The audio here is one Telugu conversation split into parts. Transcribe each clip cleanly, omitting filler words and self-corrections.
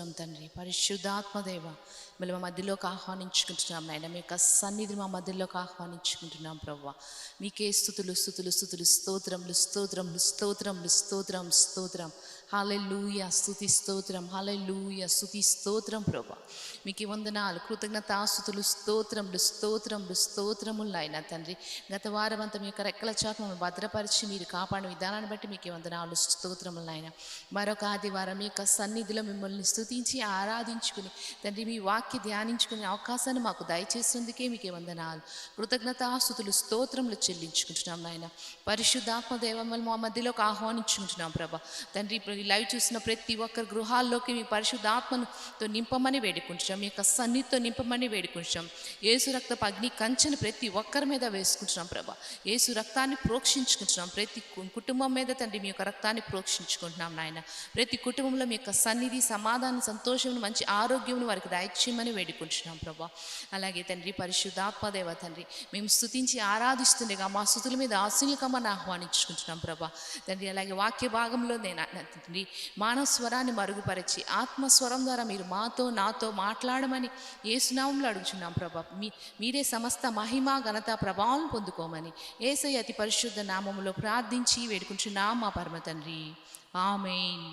స్తోత్రం తండ్రి. పరిశుద్ధాత్మదేవ మళ్ళీ మా మధ్యలోకి ఆహ్వానించుకుంటున్నాం నాయన. మీ యొక్క సన్నిధి మా మధ్యలోకి ఆహ్వానించుకుంటున్నాం ప్రభువా. మీకే స్తుతులు స్తుతులు స్తుతులు స్తోత్రములు స్తోత్రములు స్తోత్రములు స్తోత్రం స్తోత్రం. హల్లెలూయా స్తుతి స్తోత్రం. హల్లెలూయా స్తుతి స్తోత్రం ప్రభువా. మీకు వందనాలు, కృతజ్ఞతాస్తుతులు స్తోత్రములు స్తోత్రములు స్తోత్రములు నాయన తండ్రి. గత వారం అంతా మీ యొక్క రెక్కల చాటు మమ్మల్ని భద్రపరిచి మీరు కాపాడిన విధానాన్ని బట్టి మీకు వందనాలు స్తోత్రములు నాయన. మరొక ఆదివారం మీ యొక్క సన్నిధిలో మిమ్మల్ని స్తుతించి ఆరాధించుకుని తండ్రి మీ వాక్య ధ్యానించుకునే అవకాశాన్ని మాకు దయచేసేందుకే మీకే వందనాలు, కృతజ్ఞతాస్తుతులు స్తోత్రములు చెల్లించుకుంటున్నాం నాయన. పరిశుద్ధాత్మ దేవమ్మలు మా మధ్యలోకి ఆహ్వానించుకుంటున్నాం ప్రభా తండ్రి. ఇప్పుడు ఈ లైవ్ చూసిన ప్రతి ఒక్కరి గృహాల్లోకి మీ పరిశుద్ధాత్మతో నింపమని వేడుకుంటున్నాం, మీ యొక్క సన్నిధితో నింపమని వేడుకుంటున్నాం. యేసు రక్తపు అగ్ని కంచెను ప్రతి ఒక్కరి మీద వేసుకుంటున్నాం ప్రభా. యేసు రక్తాన్ని ప్రోక్షించుకుంటున్నాం. ప్రతి కుటుంబం మీద తండ్రి మీ యొక్క రక్తాన్ని ప్రోక్షించుకుంటున్నాం నాయన. ప్రతి కుటుంబంలో మీ యొక్క సన్నిధి, సమాధానం, సంతోషం, మంచి ఆరోగ్యం వారికి దయచేయమని వేడుకుంటున్నాం ప్రభా. అలాగే తండ్రి పరిశుద్ధాత్మదేవ తండ్రి మేము స్తుతించి ఆరాధిస్తుండగా మా స్తుతుల మీద ఆశీర్వకమని ఆహ్వానించుకుంటున్నాం ప్రభా తండ్రి. అలాగే వాక్య భాగంలో తండ్రి మానవ స్వరాన్ని మరుగుపరిచి ఆత్మస్వరం ద్వారా మీరు మాతో నాతో మాట్లాడమని యేసునామంలో అడుగుచున్నాం ప్రభా. మీరే సమస్త మహిమ ఘనత ప్రభావం పొందుకోమని యేసయ్య అతి పరిశుద్ధ నామములో ప్రార్థించి వేడుకుంటున్నాం మా పరమ తండ్రి. ఆమేన్.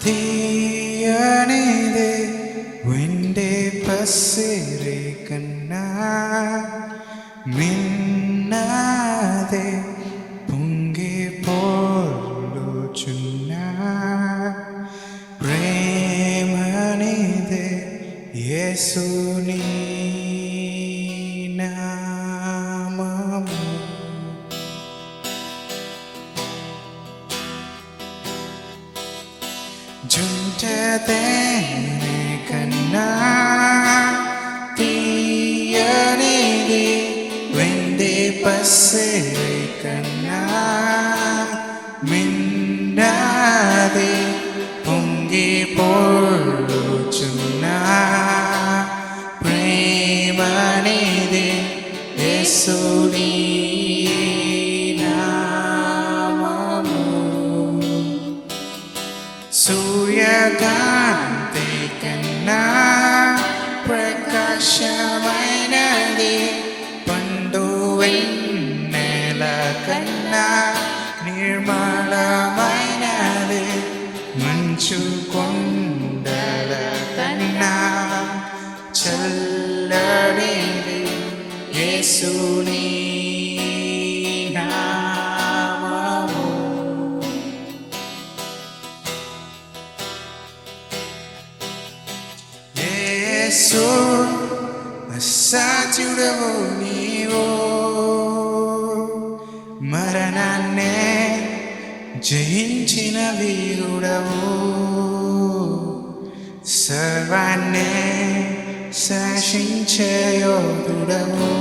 తీయనిదే వెండే పసిరి కన్నా మిన్నదే పొంగి పోలుచున్నా ప్రేమనిదే యేసుని నామము. జుంటదేనే కన్నా తీయనిది వెండి పసిరి కన్నా మిన్నది పొంగి పోలుచున్నా ప్రేమనిది యేసుని సూర్యకాంతి కన్నా ప్రకాశమైనది పండు వెన్నెల కన్నా నిర్మలమైనది మంచు కొండల కన్నా చల్లనిది యేసుని అసాధ్యుడవు నీవో మరణాన్నే జయించిన వీరుడవు సర్వాన్నే శాసించే యోధుడవు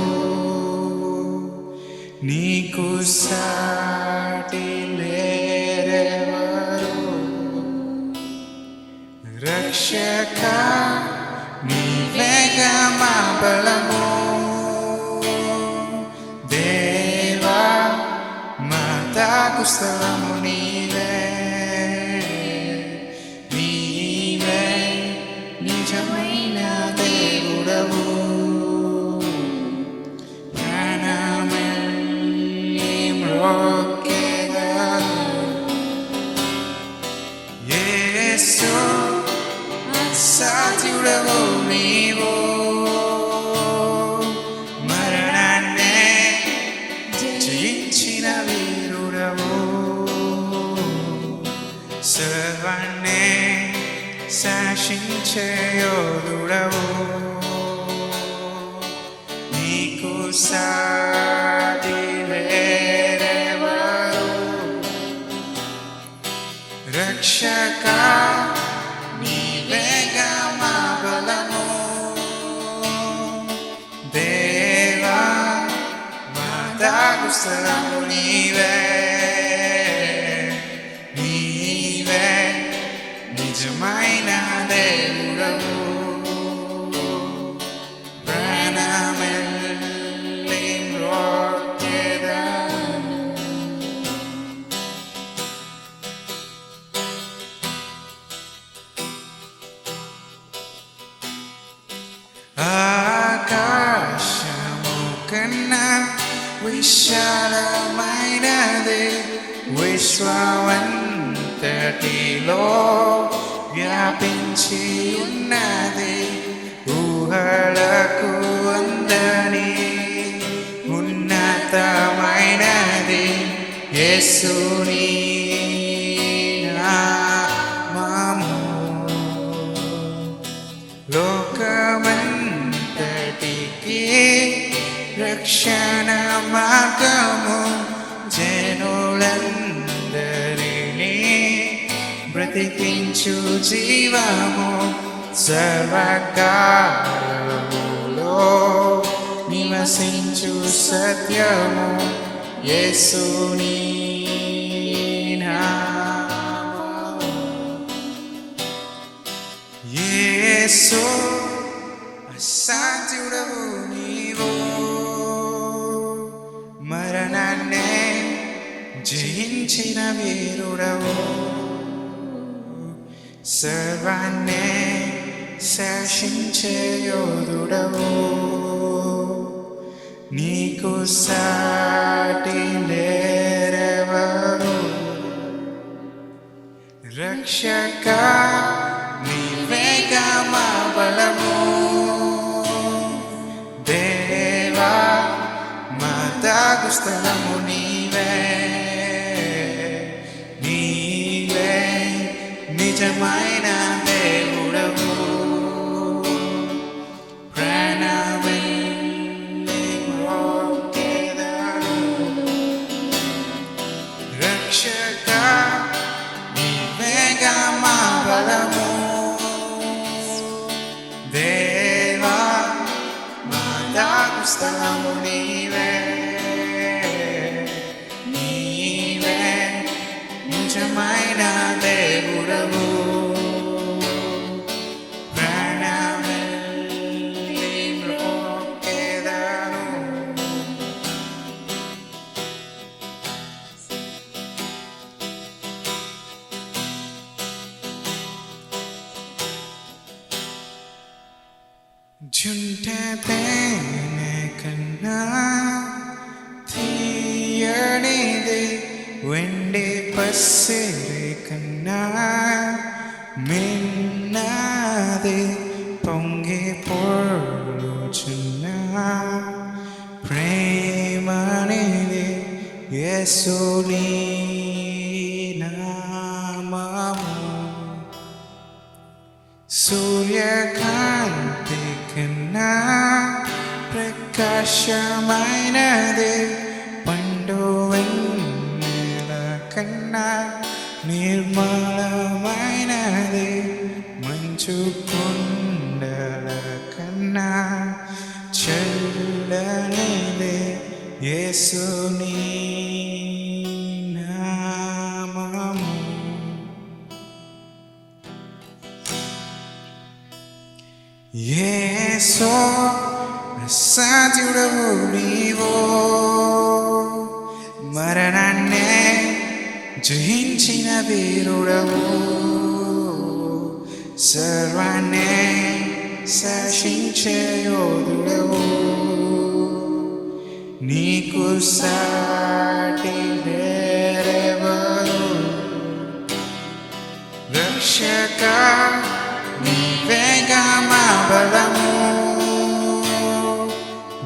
నీకు సాటి లేరెవరు రక్షక నీవేగా మా బలము దేవా మా తాకు స్థలము నీవే నీవే నిజమైన దేవుడవు ప్రాణమెల్లి మ్రోక్కెదను యేసు అసాధ్యుడవు నీవు మరణాన్నే జయించిన వీరుడవు సర్వాన్నే శాసించే యోధుడవు నీకు సాటి లేరెవరు రక్షక నీవేగా మా బలము దేవా మా దాగు స్థలము నీవే నీవే నిజమైన కన్నా విశాలమైనది విశ్వమంతటిలో వ్యాపించి ఉన్నది ఊహలకు అందని ఉన్నతమైనది యేసుని నామము లోకమంతటికి రక్షణ మార్గము జనులందరినీ బ్రతికించు జీవము సర్వకాలములో నివసించు సత్యము యేసుని నామము యేసు అసాధ్యుడవు నీవు మరణాన్నే జయించిన వీరుడవు సర్వాన్నే శాసించే యోధుడవు నీకు సాటి లేరెవరు రక్షక నీవేగా మా బలము దేవా మా దాగు స్థలము నీవే నీవే నిజమైన దేవుడవు ప్రాణవెల్లి మ్రోక్కెదను రక్షక నీవేగా మా బలము దేవా మా దాగు స్థలము నీవే నీవే నిజమైన దేవుడవు ప్రాణవెల్లి మ్రోక్కెదను జుంట తేనె కన్నా తీయనిది వెండి పసిరి కన్నా మిన్నది పొంగి పొర్లుచున్న ప్రేమనిది యేసుని నామము సూర్యకాంతి కన్నా ప్రకాశమైనది పండు వెన్నెల కన్నా నిర్మలమైనది మంచు కొండల కన్నా చల్లనిది యేసుని నామము యేసు అసాధ్యుడవు నీవు మరణాన్నే జయించిన వీరుడవు సర్వాన్నే శాసించే యోధుడవు నీకు సాటి లేరెవరు రక్షక నీవేగా మా బలము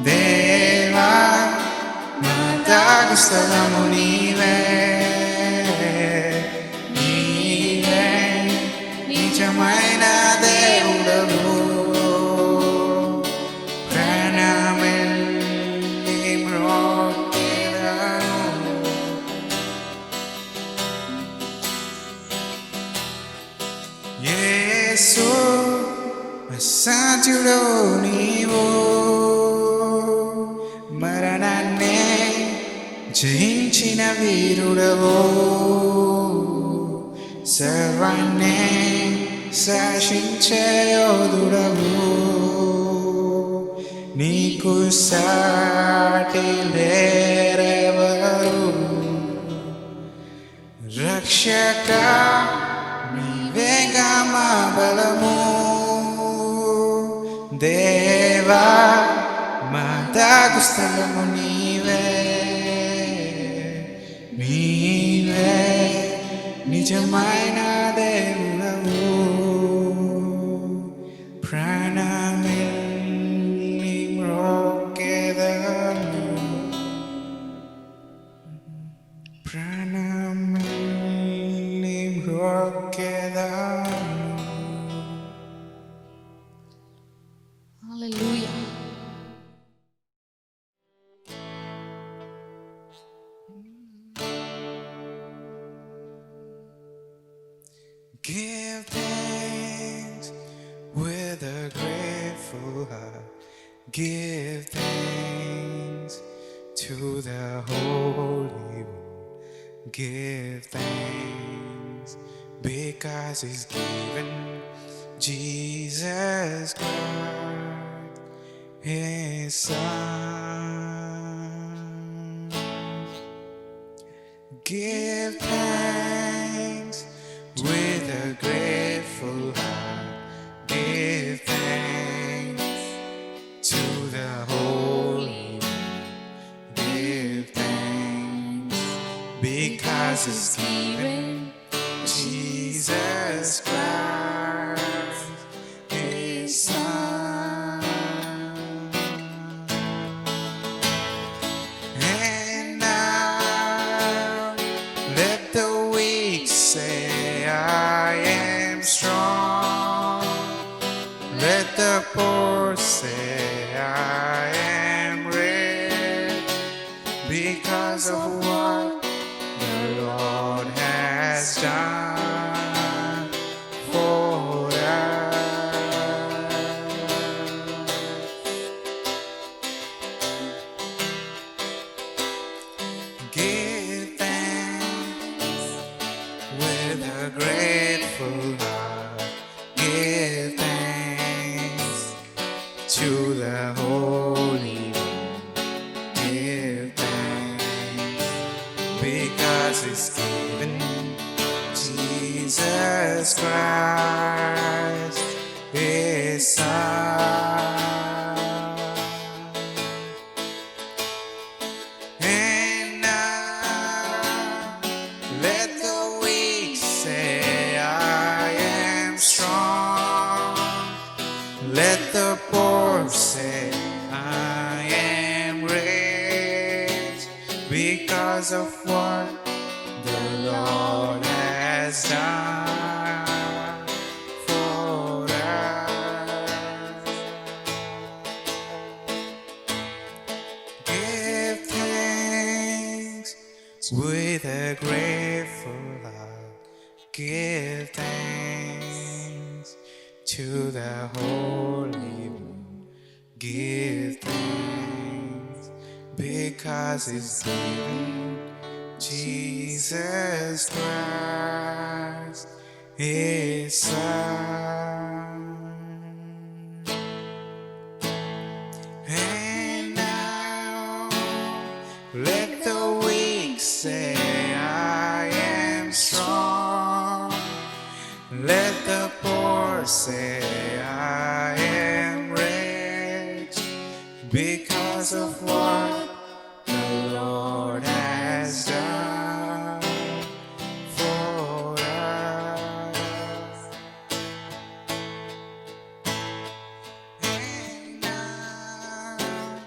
దేవా మా దాగు స్థలము నీవే నీవే నిజమైన దేవుడవు ప్రాణవెల్లి మ్రోక్కెదను యేసు అసాధ్యుడవు నీవు మరణాన్నే జయించిన వీరుడవు సర్వాన్నే శాసించే యోధుడవు నీకు సాటి లేరెవరు రక్షక నీవేగా మా బలము దేవా మా దాగు స్థలము నీవే నీవే నిజమైన దేవుడవు ప్రాణమిల్లి మ్రొక్కెదను ప్రాణమిల్లి మ్రొక్కెదను Hallelujah. Give thanks with a grateful heart. Give thanks to the Holy One. Give thanks because He's given Jesus Christ, His Son. Give thanks with a grateful heart. Give thanks to the Holy One. Give thanks because He's given Jesus Christ, His Son. And now let the weak say, I am strong. Let the poor say, I am rich because of what the Lord has done for us. Give thanks with a grateful heart. Give thanks to the Holy One. Give thanks because He's given Jesus Christ, His Son. And now let the weak say, I am strong. Let the poor say, I am rich because of what the Lord has done for us. Give thanks with a grateful heart. Give thanks to the Holy One. Give thanks because He's given Jesus Christ, His Son. And now let the weak say, I am strong. Let the poor say, I am rich because of what the Lord has done for us. And now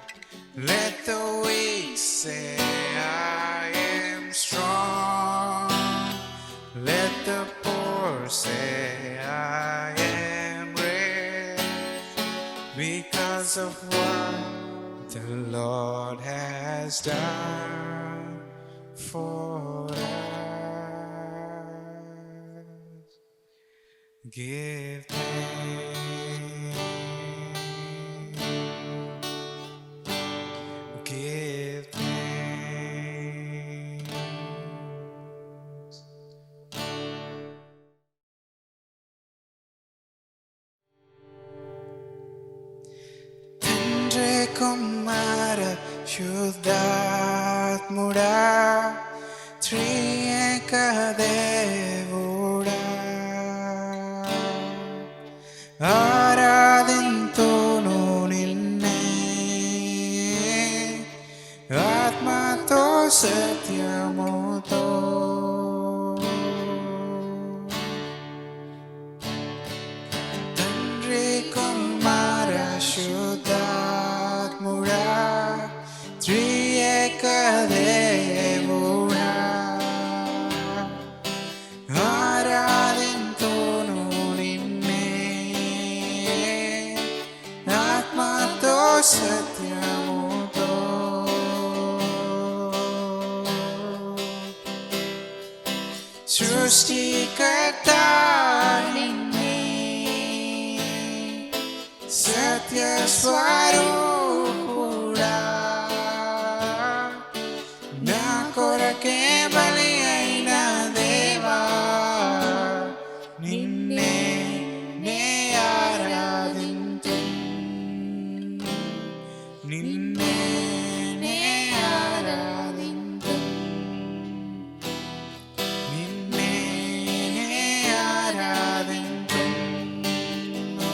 let the weak say, I am strong. Let the poor say, I am rich because of what the Lord has done for us. Give thanks. Give thanks. తండ్రి కుమార శుద్ధాత్ముడా త్రియేక దేవుడా ఆరాధింతును నిన్నే సత్యముతో తండ్రి కుమార శుద్ధాత్ముడా త్రియేక దేవుడా ఆరాధింతును నిన్నే ఆత్మతో సత్యముతో సృష్టికర్త నిన్నే సత్య స్వరూపుడా నా కొరకే బలి అయిన దేవా నిన్నే నే ఆరాధింతు నిన్నే నే ఆరాధింతు నిన్నే నే ఆరాధింతు ఓ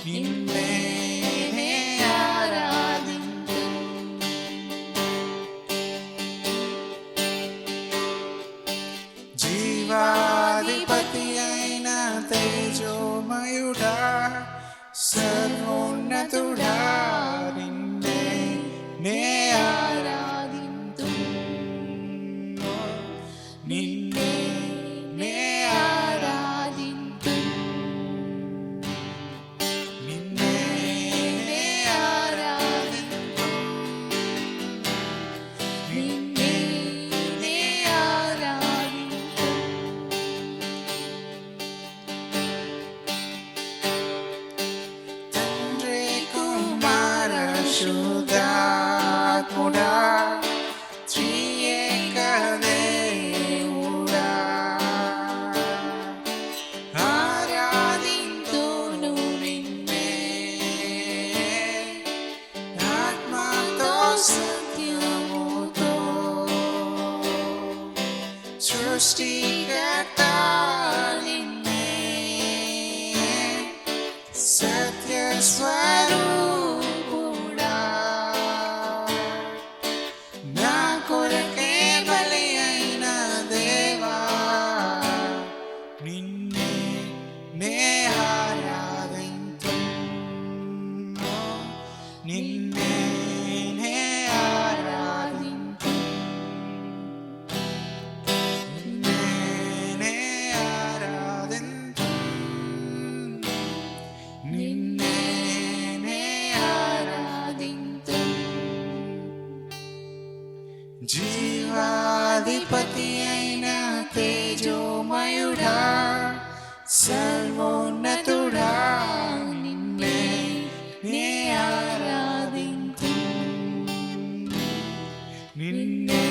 నిన్నే నే ఆరాధింతు జీవాధిపతి అయిన తేజోమయుడా సర్వోన్నతుడా నిన్నే నే ఆరాధింతు నిన్నే నే ఆరాధింతు నిన్నే నే ఆరాధింతు నిన్నే నే ఆరాధింతు తండ్రి కుమార శుద్ధాత్ముడా త్రియేక దేవుడా ఆరాధింతును నిన్నే ఆత్మతో సత్యముతో సృష్టికర్త నిన్నే సత్య స్వరూపుడా నా కొరకే బలి అయిన దేవా నిన్నే నే ఆరాధింతు నిన్నే నే ఆరాధింతు నిన్నే నే ఆరాధింతు నిన్నే నే ఆరాధింతు జీవాధిపతి అయిన తేజోమయుడా సర్వోన్నతుడా నిన్నే నే ఆరాధింతు నిన్నే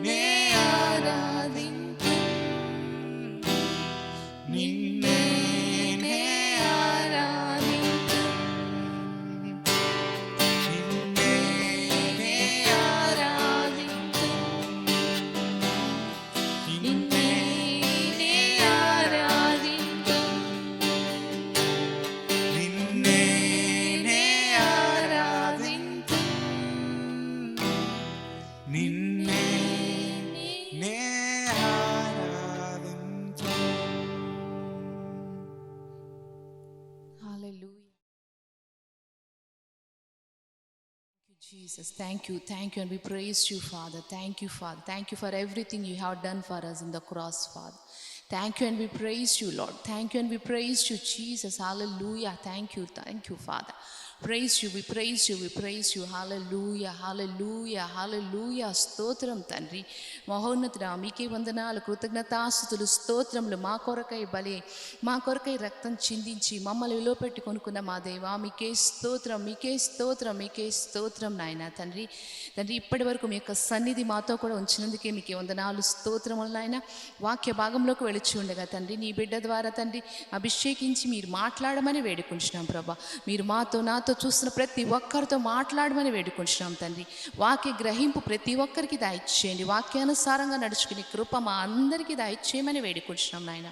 నే ఆరాధింతు నిన్నే నే ఆరాధింతు నిన్నే నే ఆరాధింతు నిన్నే నే ఆరాధింతు నిన్నే నే ఆరాధింతు నిన్నే నే ఆరాధింతు Hallelujah. Jesus, thank you, and we praise you, Father. Thank you, Father. Thank you for everything you have done for us in the cross, Father. Thank you, and we praise you, Lord. Thank you, and we praise you, Jesus. Hallelujah. Thank you, Father. Praise you, we praise you, we praise you. Hallelujah, hallelujah, hallelujah. స్తోత్రం తండ్రి, మహోన్నతుడా మీకే వందనాలు, కృతజ్ఞతాస్తుతులు, స్తోత్రములు. మా కొరకై బలి, మా కొరకై రక్తం చిందించి మమ్మల్ని విలువపెట్టి కొనుక్కున్న మా దేవా మీకే స్తోత్రం, మీకే స్తోత్రం, మీకే స్తోత్రం నాయన తండ్రి. తండ్రి ఇప్పటి వరకు మీ యొక్క సన్నిధి మాతో కూడా ఉంచినందుకే మీకే వందనాలు, స్తోత్రములు నాయన. వాక్య భాగంలోకి వెళుచు ఉండగా తండ్రి నీ బిడ్డ ద్వారా తండ్రి అభిషేకించి మీరు మాట్లాడమని వేడుకుంటున్నాం ప్రభా. మీరు మాతో నాతో చూస్తున్న ప్రతి ఒక్కరితో మాట్లాడమని వేడుకుంటున్నాం తండ్రి. వాక్య గ్రహింపు ప్రతి ఒక్కరికి దయచేయండి. వాక్యానుసారంగా నడుచుకునే కృప మా అందరికీ దయచేయమని వేడుకుంటున్నాం నాయన.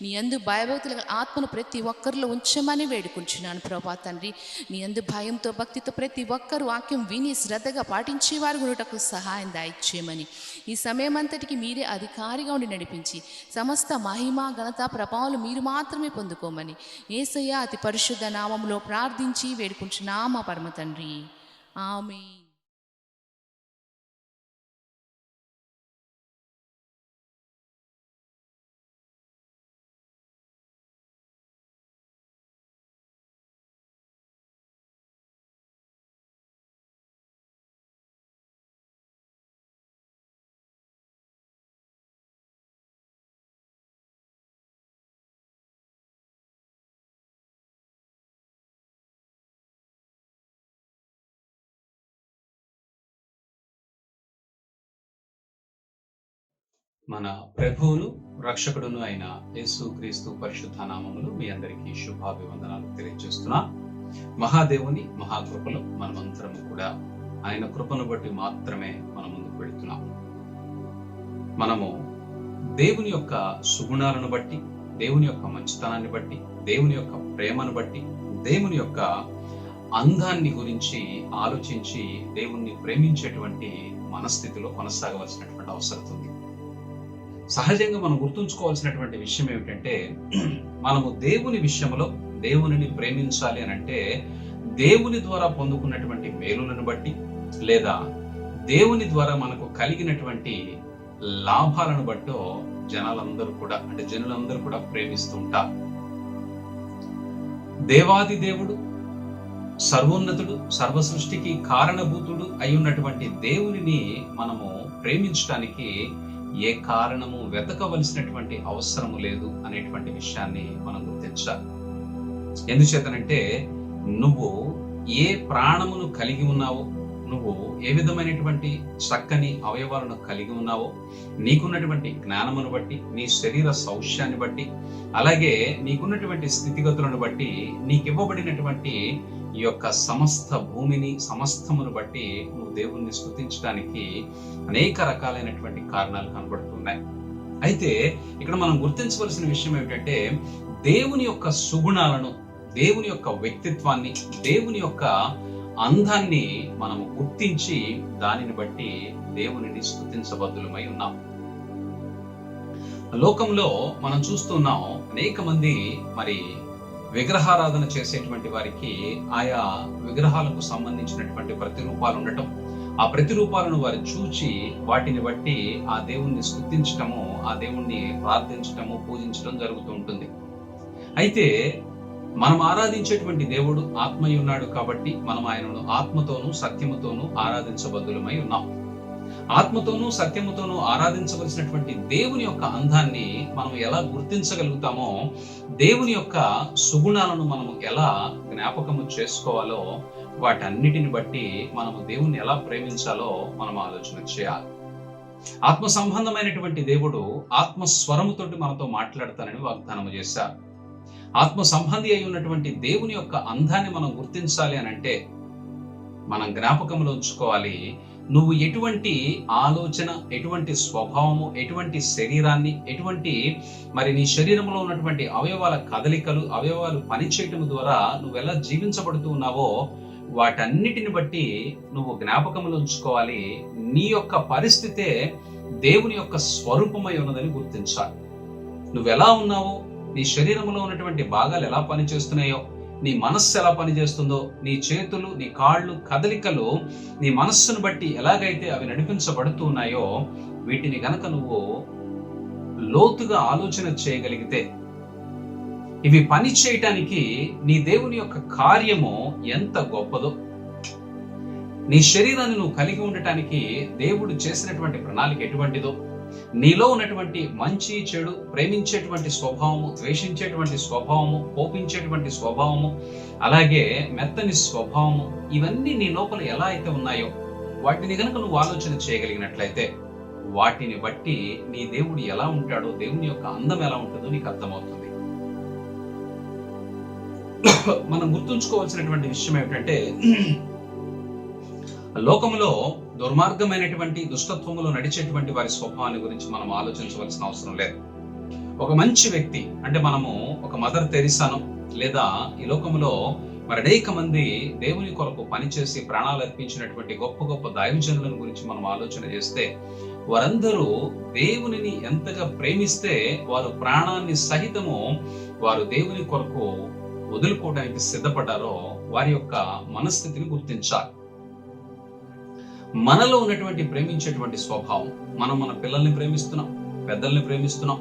నీ యందు భయభక్తుల ఆత్మను ప్రతి ఒక్కరిలో ఉంచమని వేడుకుంటున్నాను ప్రభా తండ్రి. నీ యందు భయంతో భక్తితో ప్రతి ఒక్కరు వాక్యం విని శ్రద్ధగా పాటించేవారు గురుటకు సహాయం దయచేయమని, ఈ సమయం అంతటికి మీరే అధికారిగా ఉండి నడిపించి సమస్త మహిమ ఘనత ప్రభావాలు మీరు మాత్రమే పొందుకోమని యేసయ్య అతి పరిశుద్ధ నామములో ప్రార్థించి వేడుకుంటున్నాం మా పరమ తండ్రి. ఆమేన్. మన ప్రభువును రక్షకుడును అయిన యేసు క్రీస్తు పరిశుద్ధ నామములు మీ అందరికీ శుభాభివందనాలు తెలియజేస్తున్నా. మహాదేవుని మహాకృపలో మనమందరం కూడా ఆయన కృపను బట్టి మాత్రమే మన ముందుకు వెళుతున్నాం. మనము దేవుని యొక్క సుగుణాలను బట్టి, దేవుని యొక్క మంచితనాన్ని బట్టి, దేవుని యొక్క ప్రేమను బట్టి, దేవుని యొక్క అందాన్ని గురించి ఆలోచించి దేవుణ్ణి ప్రేమించేటువంటి మనస్థితిలో కొనసాగవలసినటువంటి అవసరం ఉంది. సహజంగా మనం గుర్తుంచుకోవాల్సినటువంటి విషయం ఏమిటంటే, మనము దేవుని విషయంలో దేవునిని ప్రేమించాలి అని అంటే దేవుని ద్వారా పొందుకున్నటువంటి మేలులను బట్టి, లేదా దేవుని ద్వారా మనకు కలిగినటువంటి లాభాలను బట్టో జనులందరూ కూడా ప్రేమిస్తూ ఉంటారు. దేవాది దేవుడు, సర్వోన్నతుడు, సర్వ సృష్టికి కారణభూతుడు అయి ఉన్నటువంటి దేవునిని మనము ప్రేమించడానికి ఏ కారణము వెతకవలసినటువంటి అవసరము లేదు అనేటువంటి విషయాన్ని మనం గుర్తించాలి. ఎందుచేతనంటే, నువ్వు ఏ ప్రాణమును కలిగి ఉన్నావో, నువ్వు ఏ విధమైనటువంటి చక్కని అవయవాలను కలిగి ఉన్నావో, నీకున్నటువంటి జ్ఞానమును బట్టి, నీ శరీర సౌఖ్యాన్ని బట్టి, అలాగే నీకున్నటువంటి స్థితిగతులను బట్టి, నీకివ్వబడినటువంటి ఈ యొక్క సమస్త భూమిని, సమస్తమును బట్టి నువ్వు దేవుణ్ణి స్తుతించడానికి అనేక రకాలైనటువంటి కారణాలు కనబడుతున్నాయి. అయితే ఇక్కడ మనం గుర్తించవలసిన విషయం ఏమిటంటే, దేవుని యొక్క సుగుణాలను, దేవుని యొక్క వ్యక్తిత్వాన్ని, దేవుని యొక్క అందాన్ని మనము గుర్తించి దానిని బట్టి దేవునిని స్తుతించబద్దులమై ఉన్నాం. లోకంలో మనం చూస్తున్నాం, అనేక మంది మరి విగ్రహారాధన చేసేటువంటి వారికి ఆయా విగ్రహాలకు సంబంధించినటువంటి ప్రతిరూపాలు ఉండటం, ఆ ప్రతిరూపాలను వారు చూచి వాటిని బట్టి ఆ దేవుణ్ణి స్తుతించటము, ఆ దేవుణ్ణి ప్రార్థించటము, పూజించడం జరుగుతూ ఉంటుంది. అయితే మనం ఆరాధించేటువంటి దేవుడు ఆత్మై ఉన్నాడు కాబట్టి మనం ఆయనను ఆత్మతోనూ సత్యముతోనూ ఆరాధించబద్దులమై ఉన్నాం. ఆత్మతోనూ సత్యముతోనూ ఆరాధించవలసినటువంటి దేవుని యొక్క అందాన్ని మనం ఎలా గుర్తించగలుగుతామో, దేవుని యొక్క సుగుణాలను మనము ఎలా జ్ఞాపకము చేసుకోవాలో, వాటన్నిటిని బట్టి మనము దేవుణ్ణి ఎలా ప్రేమించాలో మనం ఆలోచన చేయాలి. ఆత్మ సంబంధమైనటువంటి దేవుడు ఆత్మస్వరముతోటి మనతో మాట్లాడతానని వాగ్దానము చేశారు. ఆత్మ సంబంధి అయి ఉన్నటువంటి దేవుని యొక్క అందాన్ని మనం గుర్తించాలి అని అంటే మనం జ్ఞాపకంలో ఉంచుకోవాలి, నువ్వు ఎటువంటి ఆలోచన, ఎటువంటి స్వభావము, ఎటువంటి శరీరాన్ని, ఎటువంటి మరి నీ శరీరంలో ఉన్నటువంటి అవయవాల కదలికలు, అవయవాలు పనిచేయటం ద్వారా నువ్వు ఎలా జీవించబడుతూ ఉన్నావో వాటన్నిటిని బట్టి నువ్వు జ్ఞాపకంలో ఉంచుకోవాలి. నీ యొక్క పరిస్థితే దేవుని యొక్క స్వరూపమై ఉన్నదని గుర్తించాలి. నువ్వెలా ఉన్నావో, నీ శరీరంలో ఉన్నటువంటి భాగాలు ఎలా పనిచేస్తున్నాయో, నీ మనస్సు ఎలా పనిచేస్తుందో, నీ చేతులు, నీ కాళ్ళు కదలికలు నీ మనస్సును బట్టి ఎలాగైతే అవి నడిపించబడుతూ ఉన్నాయో, వీటిని గనక నువ్వు లోతుగా ఆలోచన చేయగలిగితే, ఇవి పని చేయటానికి నీ దేవుని యొక్క కార్యము ఎంత గొప్పదో, నీ శరీరాన్ని నువ్వు కలిగి ఉండటానికి దేవుడు చేసినటువంటి ప్రణాళిక ఎటువంటిదో, నీలో ఉన్నటువంటి మంచి చెడు, ప్రేమించేటువంటి స్వభావము, ద్వేషించేటువంటి స్వభావము, కోపించేటువంటి స్వభావము, అలాగే మెత్తని స్వభావము, ఇవన్నీ నీ లోపల ఎలా అయితే ఉన్నాయో వాటిని కనుక నువ్వు ఆలోచన చేయగలిగినట్లయితే వాటిని బట్టి నీ దేవుడు ఎలా ఉంటాడో, దేవుని యొక్క అందం ఎలా ఉంటుందో నీకు అర్థమవుతుంది. మనం గుర్తుంచుకోవాల్సినటువంటి విషయం ఏమిటంటే, లోకంలో దుర్మార్గమైనటువంటి దుష్టత్వములో నడిచేటువంటి వారి స్వభావాన్ని గురించి మనం ఆలోచించవలసిన అవసరం లేదు. ఒక మంచి వ్యక్తి అంటే మనము ఒక మదర్ తెరిసాను లేదా ఈ లోకంలో మరి అనేక మంది దేవుని కొరకు పనిచేసి ప్రాణాలు అర్పించినటువంటి గొప్ప గొప్ప దైవజనులను గురించి మనం ఆలోచన చేస్తే వారందరూ దేవునిని ఎంతగా ప్రేమిస్తే వారు ప్రాణాన్ని సహితము వారు దేవుని కొరకు వదులుకోవడానికి సిద్ధపడ్డారో వారి యొక్క మనస్థితిని గుర్తించాలి. మనలో ఉన్నటువంటి ప్రేమించేటువంటి స్వభావం, మనం మన పిల్లల్ని ప్రేమిస్తున్నాం, పెద్దల్ని ప్రేమిస్తున్నాం,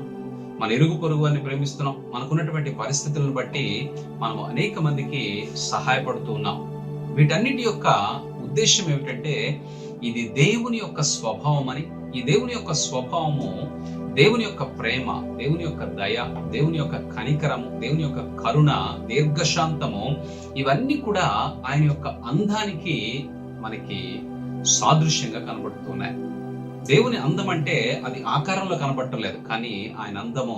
మన ఇరుగు పొరుగు వారిని ప్రేమిస్తున్నాం, మనకున్నటువంటి పరిస్థితులను బట్టి మనం అనేక మందికి సహాయపడుతూ ఉన్నాం. వీటన్నిటి యొక్క ఉద్దేశం ఏమిటంటే ఇది దేవుని యొక్క స్వభావం అని, ఈ దేవుని యొక్క స్వభావము దేవుని యొక్క ప్రేమ, దేవుని యొక్క దయ, దేవుని యొక్క కనికరము, దేవుని యొక్క కరుణ, దీర్ఘశాంతము ఇవన్నీ కూడా ఆయన యొక్క అందానికి మనకి సాదృశ్యంగా కనబడుతున్నాయి. దేవుని అందం అంటే అది ఆకారంలో కనబడటం కానీ ఆయన అందము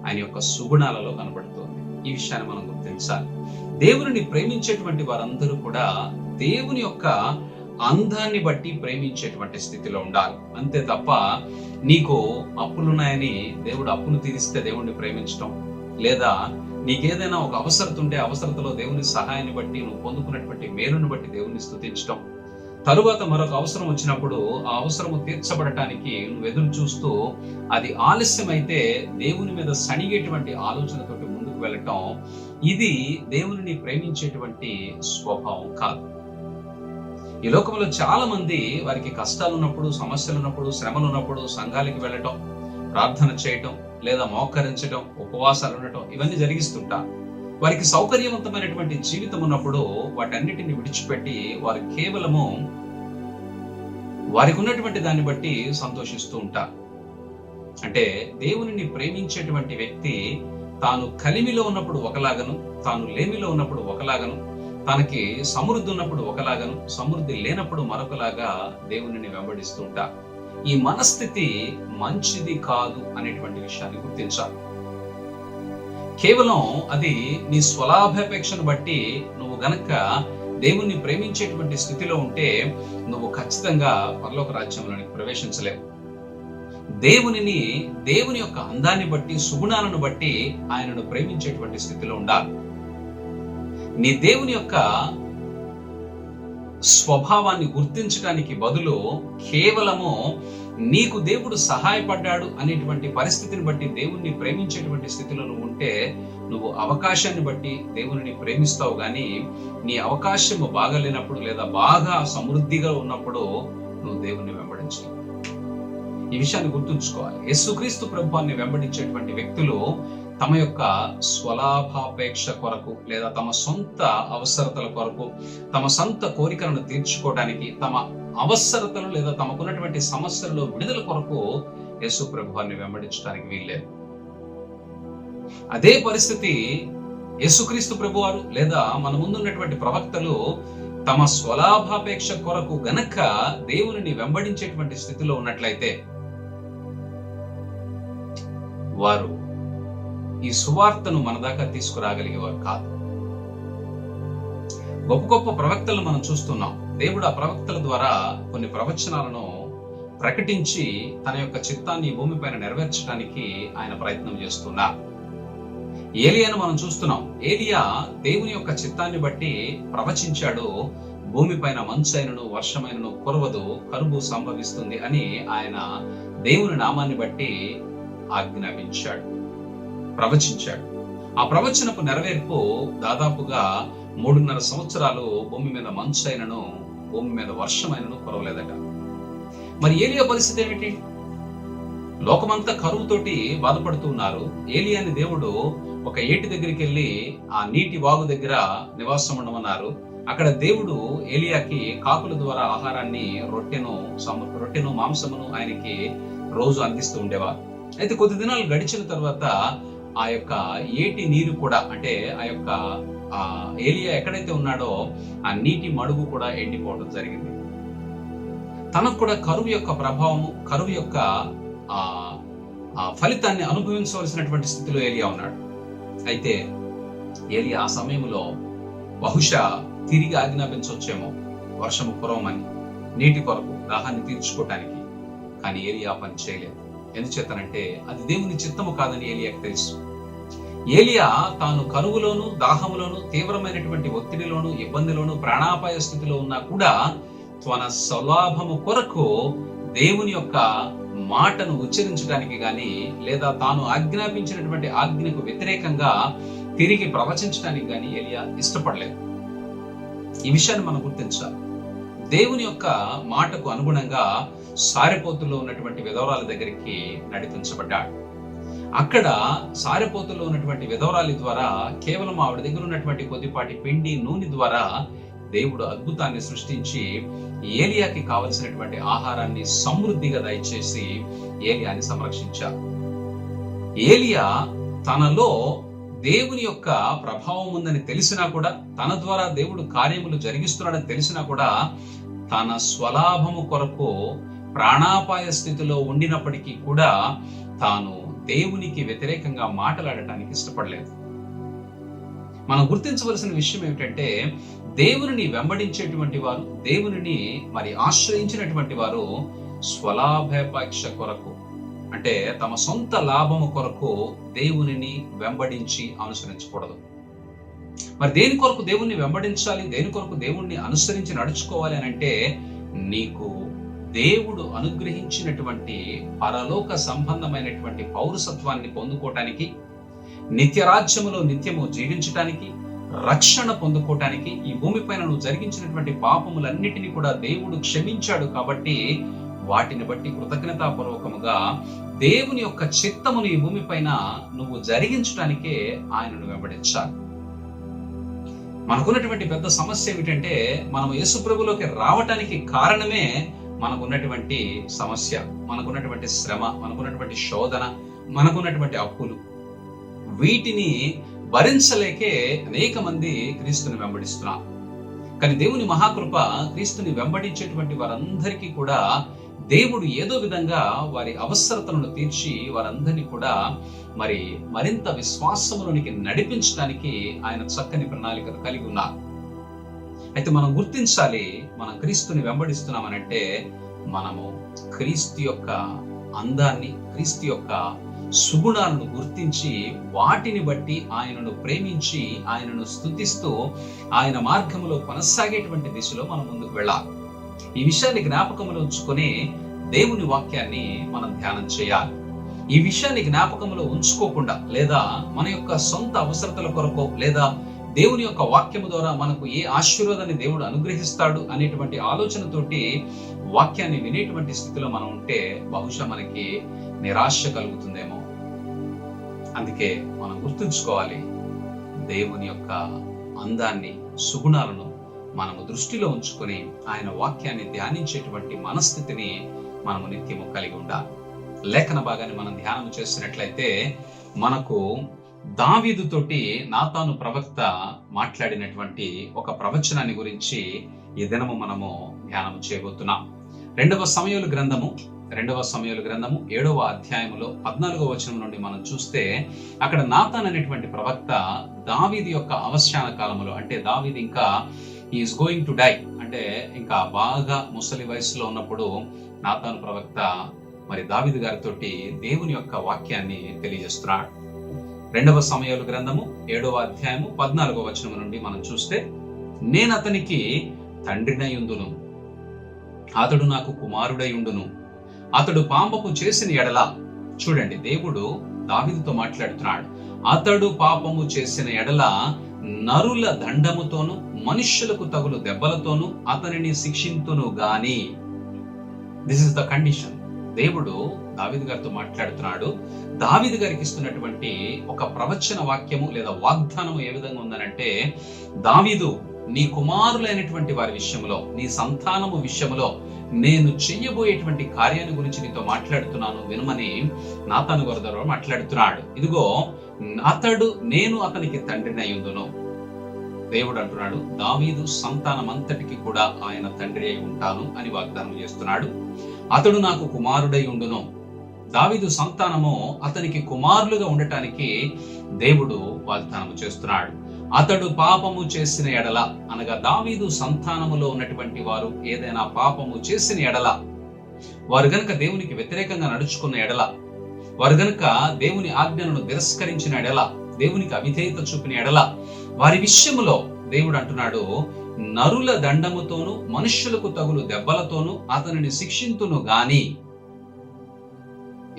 ఆయన యొక్క సుగుణాలలో కనబడుతుంది. ఈ విషయాన్ని మనం గుర్తించాలి. దేవుని ప్రేమించేటువంటి వారందరూ కూడా దేవుని యొక్క అందాన్ని బట్టి ప్రేమించేటువంటి స్థితిలో ఉండాలి. అంతే తప్ప నీకు అప్పులున్నాయని దేవుడు అప్పును తీరిస్తే దేవుణ్ణి ప్రేమించడం, లేదా నీకేదైనా ఒక అవసరత ఉంటే అవసరతలో దేవుని సహాయాన్ని బట్టి నువ్వు పొందుకున్నటువంటి మేలును బట్టి దేవుణ్ణి స్తుతించడం, తరువాత మరొక అవసరం వచ్చినప్పుడు ఆ అవసరము తీర్చబడటానికి నువ్వు ఎదురు చూస్తూ అది ఆలస్యమైతే దేవుని మీద సణిగేటువంటి ఆలోచనతోటి ముందుకు వెళ్ళటం, ఇది దేవుని ప్రేమించేటువంటి స్వభావం కాదు. ఈ లోకంలో చాలా మంది వారికి కష్టాలు ఉన్నప్పుడు, సమస్యలు ఉన్నప్పుడు, శ్రమలు ఉన్నప్పుడు సంఘాలకి వెళ్ళటం, ప్రార్థన చేయటం, లేదా మోకరించడం, ఉపవాసాలు ఉండటం ఇవన్నీ జరిగిస్తుంటారు. వారికి సౌకర్యవంతమైనటువంటి జీవితం ఉన్నప్పుడు వాటన్నిటిని విడిచిపెట్టి వారు కేవలము వారికి ఉన్నటువంటి దాన్ని బట్టి సంతోషిస్తూ ఉంటారు. అంటే దేవునిని ప్రేమించేటువంటి వ్యక్తి తాను కలిమిలో ఉన్నప్పుడు ఒకలాగను, తాను లేమిలో ఉన్నప్పుడు ఒకలాగను, తనకి సమృద్ధి ఉన్నప్పుడు ఒకలాగను, సమృద్ధి లేనప్పుడు మరొకలాగా దేవునిని వెంబడిస్తూ ఉంటారు. ఈ మనస్థితి మంచిది కాదు అనేటువంటి విషయాన్ని గుర్తించాలి. కేవలం అది నీ స్వలాభాపేక్షను బట్టి నువ్వు గనక దేవుణ్ణి ప్రేమించేటువంటి స్థితిలో ఉంటే నువ్వు ఖచ్చితంగా పరలోక రాజ్యంలోనికి ప్రవేశించలేవు. దేవుని యొక్క అందాన్ని బట్టి, సుగుణాలను బట్టి ఆయనను ప్రేమించేటువంటి స్థితిలో ఉండాలి. నీ దేవుని యొక్క స్వభావాన్ని గుర్తించడానికి బదులు కేవలము నీకు దేవుడు సహాయపడ్డాడు అనేటువంటి పరిస్థితిని బట్టి దేవుణ్ణి ప్రేమించేటువంటి స్థితిలో నువ్వు ఉంటే నువ్వు అవకాశాన్ని బట్టి దేవుని ప్రేమిస్తావు. కానీ నీ అవకాశము బాగా లేనప్పుడు లేదా బాగా సమృద్ధిగా ఉన్నప్పుడు నువ్వు దేవుణ్ణి వెంబడించలేవు. ఈ విషయాన్ని గుర్తుంచుకోవాలి. యేసుక్రీస్తు ప్రభువుని వెంబడించేటువంటి వ్యక్తులు తమ యొక్క స్వలాభాపేక్ష కొరకు లేదా తమ సొంత అవసరతల కొరకు, తమ సొంత కోరికలను తీర్చుకోవడానికి, తమ అవసరతలు లేదా తమకున్నటువంటి సమస్యల్లో విడుదల కొరకు యేసు ప్రభువుని వెంబడించడానికి వీల్లేదు. అదే పరిస్థితి యేసుక్రీస్తు ప్రభువారు లేదా మన ముందున్నటువంటి ప్రవక్తలు తమ స్వలాభాపేక్ష కొరకు గనక దేవునిని వెంబడించేటువంటి స్థితిలో ఉన్నట్లయితే వారు ఈ సువార్తను మన దాకా తీసుకురాగలిగేవారు కాదు. గొప్ప గొప్ప ప్రవక్తలను మనం చూస్తున్నాం. దేవుడు ఆ ప్రవక్తల ద్వారా కొన్ని ప్రవచనాలను ప్రకటించి తన యొక్క చిత్తాన్ని భూమిపైన నెరవేర్చడానికి ఆయన ప్రయత్నం చేస్తున్నారు. ఏలియాను మనం చూస్తున్నాం. ఏలియా దేవుని యొక్క చిత్తాన్ని బట్టి ప్రవచించాడు. భూమిపైన మంచైనను వర్షమైనను కురవదు, కరువు సంభవిస్తుంది అని ఆయన దేవుని నామాన్ని బట్టి ఆజ్ఞాపించాడు, ప్రవచించాడు. ఆ ప్రవచనపు నెరవేర్పు దాదాపుగా 3.5 సంవత్సరాలు భూమి మీద మంచైనను భూమి మీద వర్షమైనను కురవలేదట. మరి ఏలియా పరిస్థితి ఏమిటి? లోకమంతా కరువుతోటి బాధపడుతున్నారు. ఏలియాని దేవుడు ఒక ఏటి దగ్గరికి వెళ్ళి ఆ నీటి వాగు దగ్గర నివాసం ఉండమన్నారు. అక్కడ దేవుడు ఏలియాకి కాకుల ద్వారా ఆహారాన్ని, రొట్టెను మాంసమును ఆయనకి రోజు అందిస్తూ ఉండేవారు. అయితే కొద్ది దినాలు గడిచిన తర్వాత ఆ యొక్క ఏటి నీరు కూడా, అంటే ఆ యొక్క ఏలియా ఎక్కడైతే ఉన్నాడో ఆ నీటి మడుగు కూడా ఎండిపోవడం జరిగింది. తనకు కూడా కరువు యొక్క ప్రభావము, కరువు యొక్క ఫలితాన్ని అనుభవించవలసినటువంటి స్థితిలో ఏలియా ఉన్నాడు. అయితే ఏలియా ఆ సమయంలో బహుశా తిరిగి ఆజ్ఞాపించవచ్చేమో వర్షము కురవమని, నీటి కొరకు దాహాన్ని తీర్చుకోవటానికి. కానీ ఏలియా పని చేయలేదు. ఎందుచేతనంటే అది దేవుని చిత్తము కాదని ఏలియాకి తెలుసు. ఏలియా తాను కరువులోను, దాహములోను, తీవ్రమైనటువంటి ఒత్తిడిలోను, ఇబ్బందిలోను, ప్రాణాపాయ స్థితిలో ఉన్నా కూడా తన స్వలాభము కొరకు దేవుని యొక్క మాటను ఉచ్చరించడానికి గాని, లేదా తాను ఆజ్ఞాపించినటువంటి ఆజ్ఞకు వ్యతిరేకంగా తిరిగి ప్రవచించడానికి గాని ఏలియా ఇష్టపడలేదు. ఈ విషయాన్ని మనం గుర్తించాలి. దేవుని యొక్క మాటకు అనుగుణంగా సారెపోతుల్లో ఉన్నటువంటి విధవరాల దగ్గరికి నడిపించబడ్డాడు. అక్కడ సారెపోతుల్లో ఉన్నటువంటి విధవరాలి ద్వారా కేవలం ఆవిడ దగ్గర ఉన్నటువంటి కొద్దిపాటి పిండి, నూనె ద్వారా దేవుడు అద్భుతాన్ని సృష్టించి ఏలియాకి కావలసినటువంటి ఆహారాన్ని సమృద్ధిగా దయచేసి ఏలియాని సంరక్షించారు. ఏలియా తనలో దేవుని యొక్క ప్రభావం ఉందని తెలిసినా కూడా, తన ద్వారా దేవుడు కార్యములు జరిగిస్తున్నాడని తెలిసినా కూడా, తన స్వలాభము కొరకు ప్రాణాపాయ స్థితిలో ఉండినప్పటికీ కూడా తాను దేవునికి వ్యతిరేకంగా మాట్లాడటానికి ఇష్టపడలేదు. మనం గుర్తించవలసిన విషయం ఏమిటంటే, దేవుని వెంబడించేటువంటి వారు, దేవుని ఆశ్రయించినటువంటి వారు స్వలాభాపేక్ష కొరకు, అంటే తమ సొంత లాభము కొరకు దేవునిని వెంబడించి అనుసరించకూడదు. మరి దేని కొరకు దేవుణ్ణి వెంబడించాలి, దేని కొరకు దేవుణ్ణి అనుసరించి నడుచుకోవాలి అని అంటే, నీకు దేవుడు అనుగ్రహించినటువంటి పరలోక సంబంధమైనటువంటి పౌరసత్వాన్ని పొందుకోవటానికి, నిత్యరాజ్యములో నిత్యము జీవించటానికి, రక్షణ పొందుకోవటానికి, ఈ భూమిపైన నువ్వు జరిగించినటువంటి పాపములన్నిటినీ కూడా దేవుడు క్షమించాడు కాబట్టి వాటిని బట్టి కృతజ్ఞతాపూర్వకముగా దేవుని యొక్క చిత్తమును ఈ భూమిపైన నువ్వు జరిగించడానికే ఆయనను వెంబడించాలి. మనకున్నటువంటి పెద్ద సమస్య ఏమిటంటే, మనం యేసు ప్రభులోకి రావటానికి కారణమే మనకున్నటువంటి సమస్య, మనకున్నటువంటి శ్రమ, మనకున్నటువంటి శోధన, మనకున్నటువంటి అప్పులు. వీటిని భరించలేకే అనేక మంది క్రీస్తుని వెంబడిస్తున్నారు. కానీ దేవుని మహాకృప, క్రీస్తుని వెంబడించేటువంటి వారందరికీ కూడా దేవుడు ఏదో విధంగా వారి అవసరతలను తీర్చి వారందరినీ కూడా మరింత విశ్వాసములోనికి నడిపించడానికి ఆయన చక్కని ప్రణాళికను కలిగి ఉన్నారు. అయితే మనం గుర్తించాలి, మనం క్రీస్తుని వెంబడిస్తున్నామనంటే మనము క్రీస్తు యొక్క అందాన్ని, క్రీస్తు యొక్క సుగుణాలను గుర్తించి వాటిని బట్టి ఆయనను ప్రేమించి, ఆయనను స్తుతిస్తూ ఆయన మార్గంలో కొనసాగేటువంటి దిశలో మనం ముందుకు వెళ్ళాలి. ఈ విషయాన్ని జ్ఞాపకంలో ఉంచుకొని దేవుని వాక్యాన్ని మనం ధ్యానం చేయాలి. ఈ విషయాన్ని జ్ఞాపకంలో ఉంచుకోకుండా, లేదా మన యొక్క సొంత అవసరతల కొరకు, లేదా దేవుని యొక్క వాక్యము ద్వారా మనకు ఏ ఆశీర్వాదాన్ని దేవుడు అనుగ్రహిస్తాడు అనేటువంటి ఆలోచనతోటి వాక్యాన్ని వినేటువంటి స్థితిలో మనం ఉంటే బహుశా మనకి నిరాశ కలుగుతుందేమో. అందుకే మనం గుర్తుంచుకోవాలి, దేవుని యొక్క అందాన్ని, సుగుణాలను మనము దృష్టిలో ఉంచుకొని ఆయన వాక్యాన్ని ధ్యానించేటువంటి మనస్థితిని మనము నిత్యము కలిగి ఉండాలి. లేఖన భాగాన్ని మనం ధ్యానం చేసినట్లయితే మనకు దావీదుతోటి నాతాను ప్రవక్త మాట్లాడినటువంటి ఒక ప్రవచనాన్ని గురించి ఈ దినము మనము ధ్యానం చేయబోతున్నాం. 2వ సమూయేలు గ్రంథము 7వ అధ్యాయములో 14వ వచనం నుండి మనం చూస్తే, అక్కడ నాతాన్ అనేటువంటి ప్రవక్త దావీదు యొక్క అవసాన కాలములో, అంటే దావీదు ఇంకా ఈజ్ గోయింగ్ టు డై, అంటే ఇంకా బాగా ముసలి వయసులో ఉన్నప్పుడు నాతాను ప్రవక్త దావీదు గారితో దేవుని యొక్క వాక్యాన్ని తెలియజేస్తున్నాడు. 2వ సమూయేలు గ్రంథము 7వ అధ్యాయము 14వ వచనం నుండి మనం చూస్తే, నేను అతనికి తండ్రినై ఉండును, అతడు నాకు కుమారుడై ఉండును, అతడు పాపము చేసిన ఎడల, చూడండి దేవుడు దావీదుతో మాట్లాడుతున్నాడు, అతడు పాపము చేసిన ఎడల నరుల దండముతోను మనుష్యులకు తగులు దెబ్బలతోను అతనిని శిక్షింతును గాని. This is the condition. దేవుడు దావీదు గారితో మాట్లాడుతున్నాడు. దావీదు గారికి ఇస్తున్నటువంటి ఒక ప్రవచన వాక్యము లేదా వాగ్దానము ఏ విధంగా ఉందనంటే, దావీదు, నీ కుమారులైనటువంటి వారి విషయంలో, నీ సంతానము విషయంలో నేను చెయ్యబోయేటువంటి కార్యాన్ని గురించి నీతో మాట్లాడుతున్నాను వినమని నాతాను గారి ద్వారా మాట్లాడుతున్నాడు. ఇదిగో నేను అతనికి తండ్రిని అయ్యుందును. దేవుడు అంటున్నాడు, దావీదు సంతానమంతటికి కూడా ఆయన తండ్రి అయి ఉంటాను అని వాగ్దానం చేస్తున్నాడు. అతడు నాకు కుమారుడై ఉండును. దావీదు సంతానము అతనికి కుమారులుగా ఉండటానికి దేవుడు వాగ్దానం చేస్తున్నాడు. అతడు పాపము చేసిన ఎడల, అనగా దావీదు సంతానములో ఉన్నటువంటి వారు ఏదైనా పాపము చేసిన ఎడల, వారు గనుక దేవునికి వ్యతిరేకంగా నడుచుకున్న ఎడల, వారు గనుక దేవుని ఆజ్ఞలను తిరస్కరించిన ఎడల, దేవునికి అవిధేయత చూపిన ఎడల, వారి విషయములో దేవుడు అంటున్నాడు, నరుల దండముతోను మనుష్యులకు తగులు దెబ్బలతోనూ అతనిని శిక్షింతును గాని.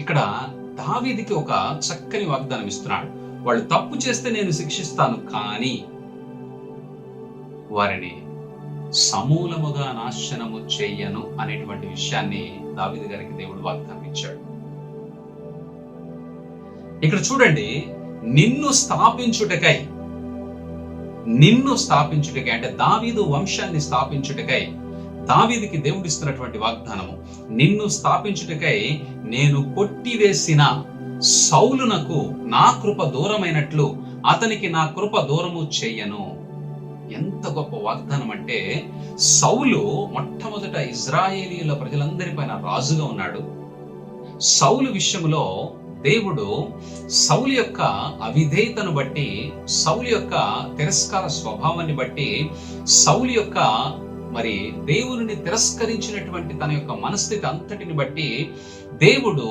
ఇక్కడ దావీదుకి ఒక చక్కని వాగ్దానం ఇస్తున్నాడు. వాళ్ళు తప్పు చేస్తే నేను శిక్షిస్తాను, కానీ వారిని సమూలముగా నాశనము చెయ్యను అనేటువంటి విషయాన్ని దావీదు గారికి దేవుడు వాగ్దానం ఇచ్చాడు. ఇక్కడ చూడండి, నిన్ను స్థాపించుటకై అంటే దావీదు వంశాన్ని స్థాపించుటకై దావీదుకి దేవుడు ఇస్తున్నటువంటి వాగ్దానము, నిన్ను స్థాపించుటకై నేను కొట్టివేసిన సౌలునకు నా కృప దూరమైనట్లు అతనికి నా కృప దూరము చెయ్యను. ఎంత గొప్ప వాగ్దానం అంటే, సౌలు మొట్టమొదట ఇజ్రాయేలీయుల ప్రజలందరిపైన రాజుగా ఉన్నాడు. సౌలు విషయంలో దేవుడు సౌలు యొక్క అవిధేయతను బట్టి, సౌలు యొక్క తిరస్కార స్వభావాన్ని బట్టి, సౌలు యొక్క మరి దేవుని తిరస్కరించినటువంటి తన యొక్క మనస్థితి అంతటిని బట్టి దేవుడు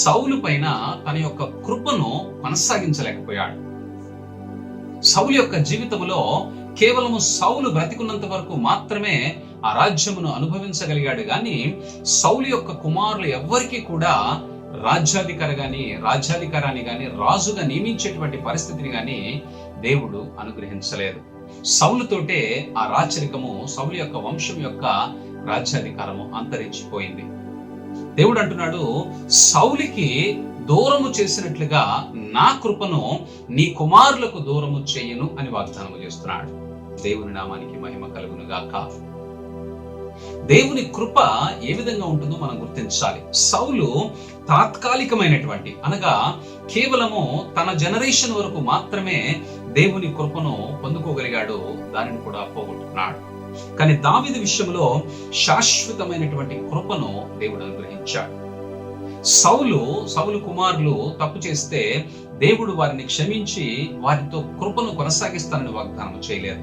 సౌలు పైన తన యొక్క కృపను కొనసాగించలేకపోయాడు. సౌలు యొక్క జీవితంలో కేవలము సౌలు బ్రతికున్నంత వరకు మాత్రమే ఆ రాజ్యమును అనుభవించగలిగాడు, గాని సౌలు యొక్క కుమారులు ఎవ్వరికీ కూడా రాజ్యాధికారాన్ని గాని రాజుగా నియమించేటువంటి పరిస్థితిని గాని దేవుడు అనుగ్రహించలేదు. సౌలుతోటే ఆ రాచరికము, సౌలు యొక్క వంశం యొక్క రాజ్యాధికారము అంతరించిపోయింది. దేవుడు అంటున్నాడు, సౌలుకి దూరము చేసినట్లుగా నా కృపను నీ కుమారులకు దూరము చెయ్యను అని వాగ్దానము చేస్తున్నాడు. దేవుని నామానికి మహిమ కలుగును గాక. దేవుని కృప ఏ విధంగా ఉంటుందో మనం గుర్తించాలి. సౌలు తాత్కాలికమైనటువంటి, అనగా కేవలము తన జనరేషన్ వరకు మాత్రమే దేవుని కృపను పొందుకోగలిగాడు, దానిని కూడా పోగొట్టుకున్నాడు. కానీ దావీదు విషయంలో శాశ్వతమైనటువంటి కృపను దేవుడు అనుగ్రహించాడు. సౌలు కుమారులు తప్పు చేస్తే దేవుడు వారిని క్షమించి వారితో కృపను కొనసాగిస్తానని వాగ్దానం చేయలేదు.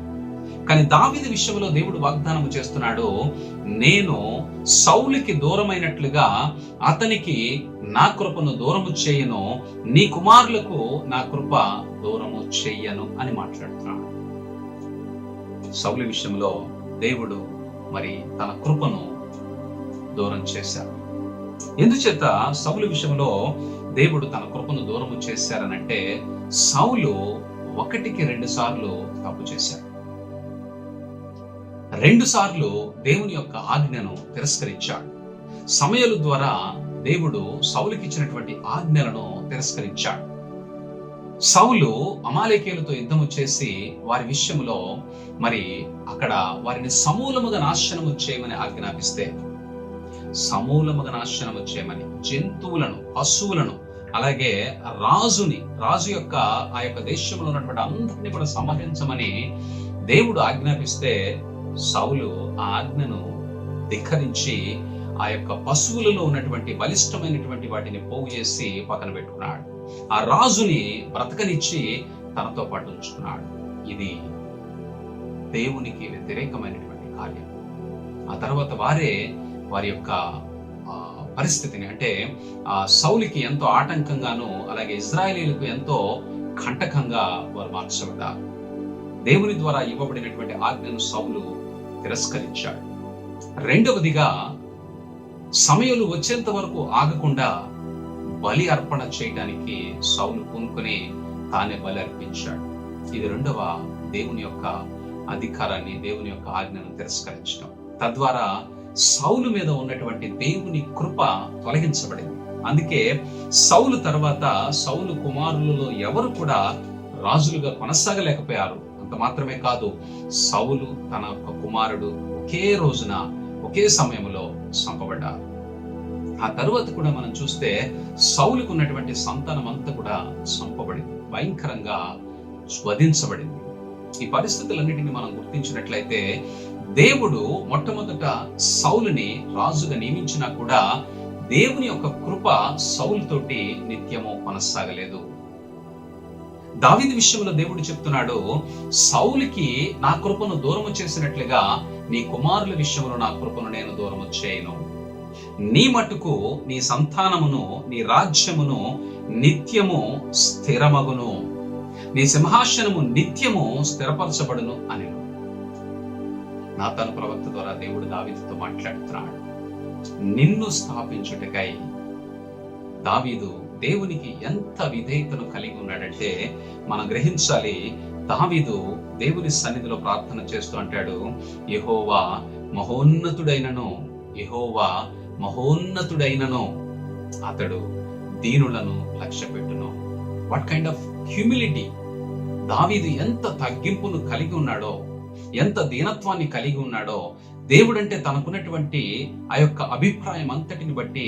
కానీ దావీదు విషయంలో దేవుడు వాగ్దానం చేస్తున్నాడు, నేను సౌలుకి దూరమైనట్లుగా అతనికి నా కృపను దూరము చేయను, నీ కుమారులకు నా కృప దూరము చెయ్యను అని మాట్లాడుతున్నాడు. సౌలు విషయంలో దేవుడు మరి తన కృపను దూరం చేశాడు. ఎందుచేత సౌలు విషయంలో దేవుడు తన కృపను దూరము చేశారనంటే, సౌలు 1-2 సార్లు తప్పు చేశాడు. 2 సార్లు దేవుని యొక్క ఆజ్ఞను తిరస్కరించాడు. సమయలు ద్వారా దేవుడు సౌలుకి ఇచ్చినటువంటి ఆజ్ఞలను తిరస్కరించాడు. సౌలు అమాలేకీయులతో యుద్ధము చేసి వారి విషయంలో మరి అక్కడ వారిని సమూలముగా నాశనము చేయమని ఆజ్ఞాపిస్తే, సమూలముగా నాశనము చేయమని జంతువులను, పశువులను, అలాగే రాజు యొక్క ఆ యొక్క దేశంలో ఉన్నటువంటి అందరినీ కూడా సంహరించమని దేవుడు ఆజ్ఞాపిస్తే, సౌలు ఆ ఆజ్ఞను ధిక్కరించి ఆ యొక్క పశువులలో ఉన్నటువంటి బలిష్టమైనటువంటి వాటిని పోగు చేసి పక్కన పెట్టుకున్నాడు. ఆ రాజుని బ్రతకనిచ్చి తనతో పాటు ఉంచుకున్నాడు. ఇది దేవునికి వ్యతిరేకమైనటువంటి కార్యం. ఆ తర్వాత వారి యొక్క పరిస్థితిని, అంటే ఆ సౌలుకి ఎంతో ఆటంకంగాను, అలాగే ఇజ్రాయేలీలకు ఎంతో కంటకంగా వారు మార్చబడ్డారు. దేవుని ద్వారా ఇవ్వబడినటువంటి ఆజ్ఞను సౌలు తిరస్కరించాడు. రెండవదిగా, సమయాలు వచ్చేంత వరకు ఆగకుండా బలి అర్పణ చేయడానికి సౌలు పూనుకొని తానే బలి అర్పించాడు. ఇది రెండవ దేవుని యొక్క అధికారాన్ని, దేవుని యొక్క ఆజ్ఞను తిరస్కరించడం. తద్వారా సౌలు మీద ఉన్నటువంటి దేవుని కృప తొలగించబడింది. అందుకే సౌలు తర్వాత సౌలు కుమారులలో ఎవరు కూడా రాజులుగా కొనసాగలేకపోయారు. అంత మాత్రమే కాదు, సౌలు తన యొక్క కుమారుడు ఒకే రోజున ఒకే సమయంలో చంపబడ్డారు. ఆ తరువాత కూడా మనం చూస్తే సౌలుకు ఉన్నటువంటి సంతానం అంతా కూడా చంపబడింది, భయంకరంగా వధించబడింది. ఈ పరిస్థితులన్నిటిని మనం గుర్తించినట్లయితే, దేవుడు మొట్టమొదట సౌలుని రాజుగా నియమించినా కూడా దేవుని యొక్క కృప సౌలుతోటి నిత్యము కొనసాగలేదు. దావీదు విషయంలో దేవుడు చెప్తున్నాడు, సౌలుకి నా కృపను దూరము చేసినట్లుగా నీ కుమారుల విషయంలో నా కృపను నేను దూరము చేయను. నీ మట్టుకు నీ సంతానమును నీ రాజ్యమును నిత్యము స్థిరమగును, నీ సింహాసనము నిత్యము స్థిరపరచబడును అని నాతాను ప్రవక్త ద్వారా దేవుడు దావీదుతో మాట్లాడుతున్నాడు. నిన్ను స్థాపించుటకై దావీదు దేవునికి ఎంత విధేయతను కలిగి ఉన్నాడంటే మనం గ్రహించాలి. దావీదు దేవుని సన్నిధిలో ప్రార్థన చేస్తూ అంటాడు, యెహోవా మహోన్నతుడైనను, యెహోవా మహోన్నతుడైనను అతడు దీనులను లక్ష్యపెట్టును. What kind of humility! దావీదు ఎంత తగ్గింపును కలిగి ఉన్నాడో, ఎంత దీనత్వాన్ని కలిగి ఉన్నాడో, దేవుడంటే తనకున్నటువంటి ఆ యొక్క అభిప్రాయం అంతటిని బట్టి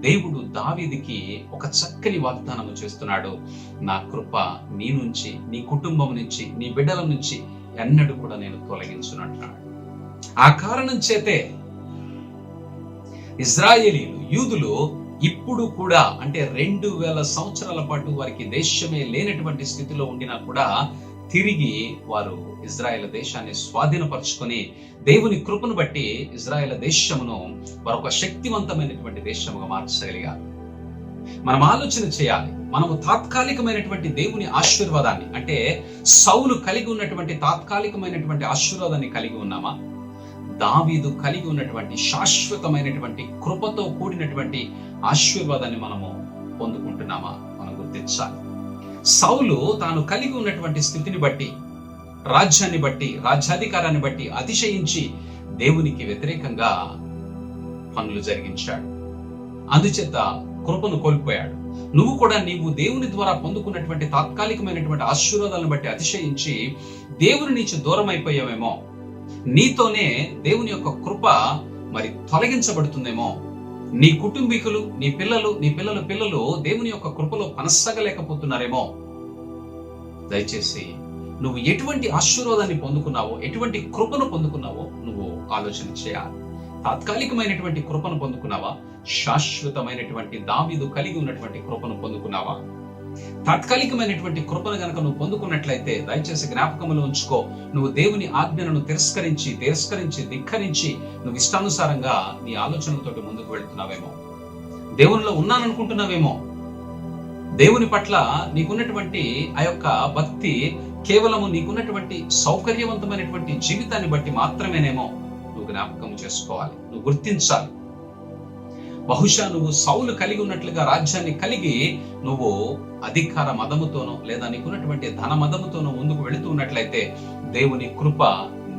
దేవుడు దావీదుకి ఒక చక్కని వాగ్దానము చేస్తున్నాడు. నా కృప నీ నుంచి, నీ కుటుంబం నుంచి, నీ బిడ్డల నుంచి ఎన్నడూ కూడా నేను తొలగించునంటున్నాడు. ఆ కారణం చేతే ఇజ్రాయేలీలు, యూదులు ఇప్పుడు కూడా, అంటే 2000 సంవత్సరాల పాటు వారికి దేశమే లేనటువంటి స్థితిలో ఉండినా కూడా తిరిగి వారు ఇజ్రాయెల్ దేశాన్ని స్వాధీనపరుచుకొని దేవుని కృపను బట్టి ఇజ్రాయెల్ దేశమును వారు ఒక శక్తివంతమైనటువంటి దేశముగా మార్చగలిగారు. మనం ఆలోచన చేయాలి. మనము తాత్కాలికమైనటువంటి దేవుని ఆశీర్వాదాన్ని, అంటే సౌలు కలిగి ఉన్నటువంటి తాత్కాలికమైనటువంటి ఆశీర్వాదాన్ని కలిగి ఉన్నామా? దావీదు కలిగి ఉన్నటువంటి శాశ్వతమైనటువంటి కృపతో కూడినటువంటి ఆశీర్వాదాన్ని మనము పొందుకుంటున్నామా? మనం గుర్తించాలి. సౌలు తాను కలిగి ఉన్నటువంటి స్థితిని బట్టి, రాజ్యాన్ని బట్టి, రాజ్యాధికారాన్ని బట్టి అతిశయించి దేవునికి వ్యతిరేకంగా పనులు జరిగించాడు. అందుచేత కృపను కోల్పోయాడు. నువ్వు కూడా నీవు దేవుని ద్వారా పొందుకున్నటువంటి తాత్కాలికమైనటువంటి ఆశీర్వాదాలను బట్టి అతిశయించి దేవుని నుంచి దూరం అయిపోయావేమో, నీతోనే దేవుని యొక్క కృప మరి తొలగించబడుతుందేమో, నీ కుటుంబీకులు, నీ పిల్లలు, నీ పిల్లల పిల్లలు దేవుని యొక్క కృపలో కొనసాగలేకపోతున్నారేమో. దయచేసి నువ్వు ఎటువంటి ఆశీర్వాదాన్ని పొందుకున్నావో, ఎటువంటి కృపను పొందుకున్నావో నువ్వు ఆలోచన చేయాలి. తాత్కాలికమైనటువంటి కృపను పొందుకున్నావా? శాశ్వతమైనటువంటి దావీదు కలిగి ఉన్నటువంటి కృపను పొందుకున్నావా? తాత్కాలికమైనటువంటి కృపను గనక నువ్వు పొందుకున్నట్లయితే దయచేసి జ్ఞాపకంలో ఉంచుకో, నువ్వు దేవుని ఆజ్ఞలను తిరస్కరించి ధిక్కరించి నువ్వు ఇష్టానుసారంగా నీ ఆలోచనలతోటి ముందుకు వెళ్తున్నావేమో, దేవునిలో ఉన్నాననుకుంటున్నావేమో. దేవుని పట్ల నీకున్నటువంటి ఆ యొక్క భక్తి కేవలము నీకున్నటువంటి సౌకర్యవంతమైనటువంటి జీవితాన్ని బట్టి మాత్రమేనేమో నువ్వు జ్ఞాపకం చేసుకోవాలి, నువ్వు గుర్తించాలి. బహుశా నువ్వు సౌలు కలిగి ఉన్నట్లుగా రాజ్యాన్ని కలిగి నువ్వు అధికార మదముతోనో లేదా నీకున్నటువంటి ధన మదముతోనో ముందుకు వెళుతూ ఉన్నట్లయితే దేవుని కృప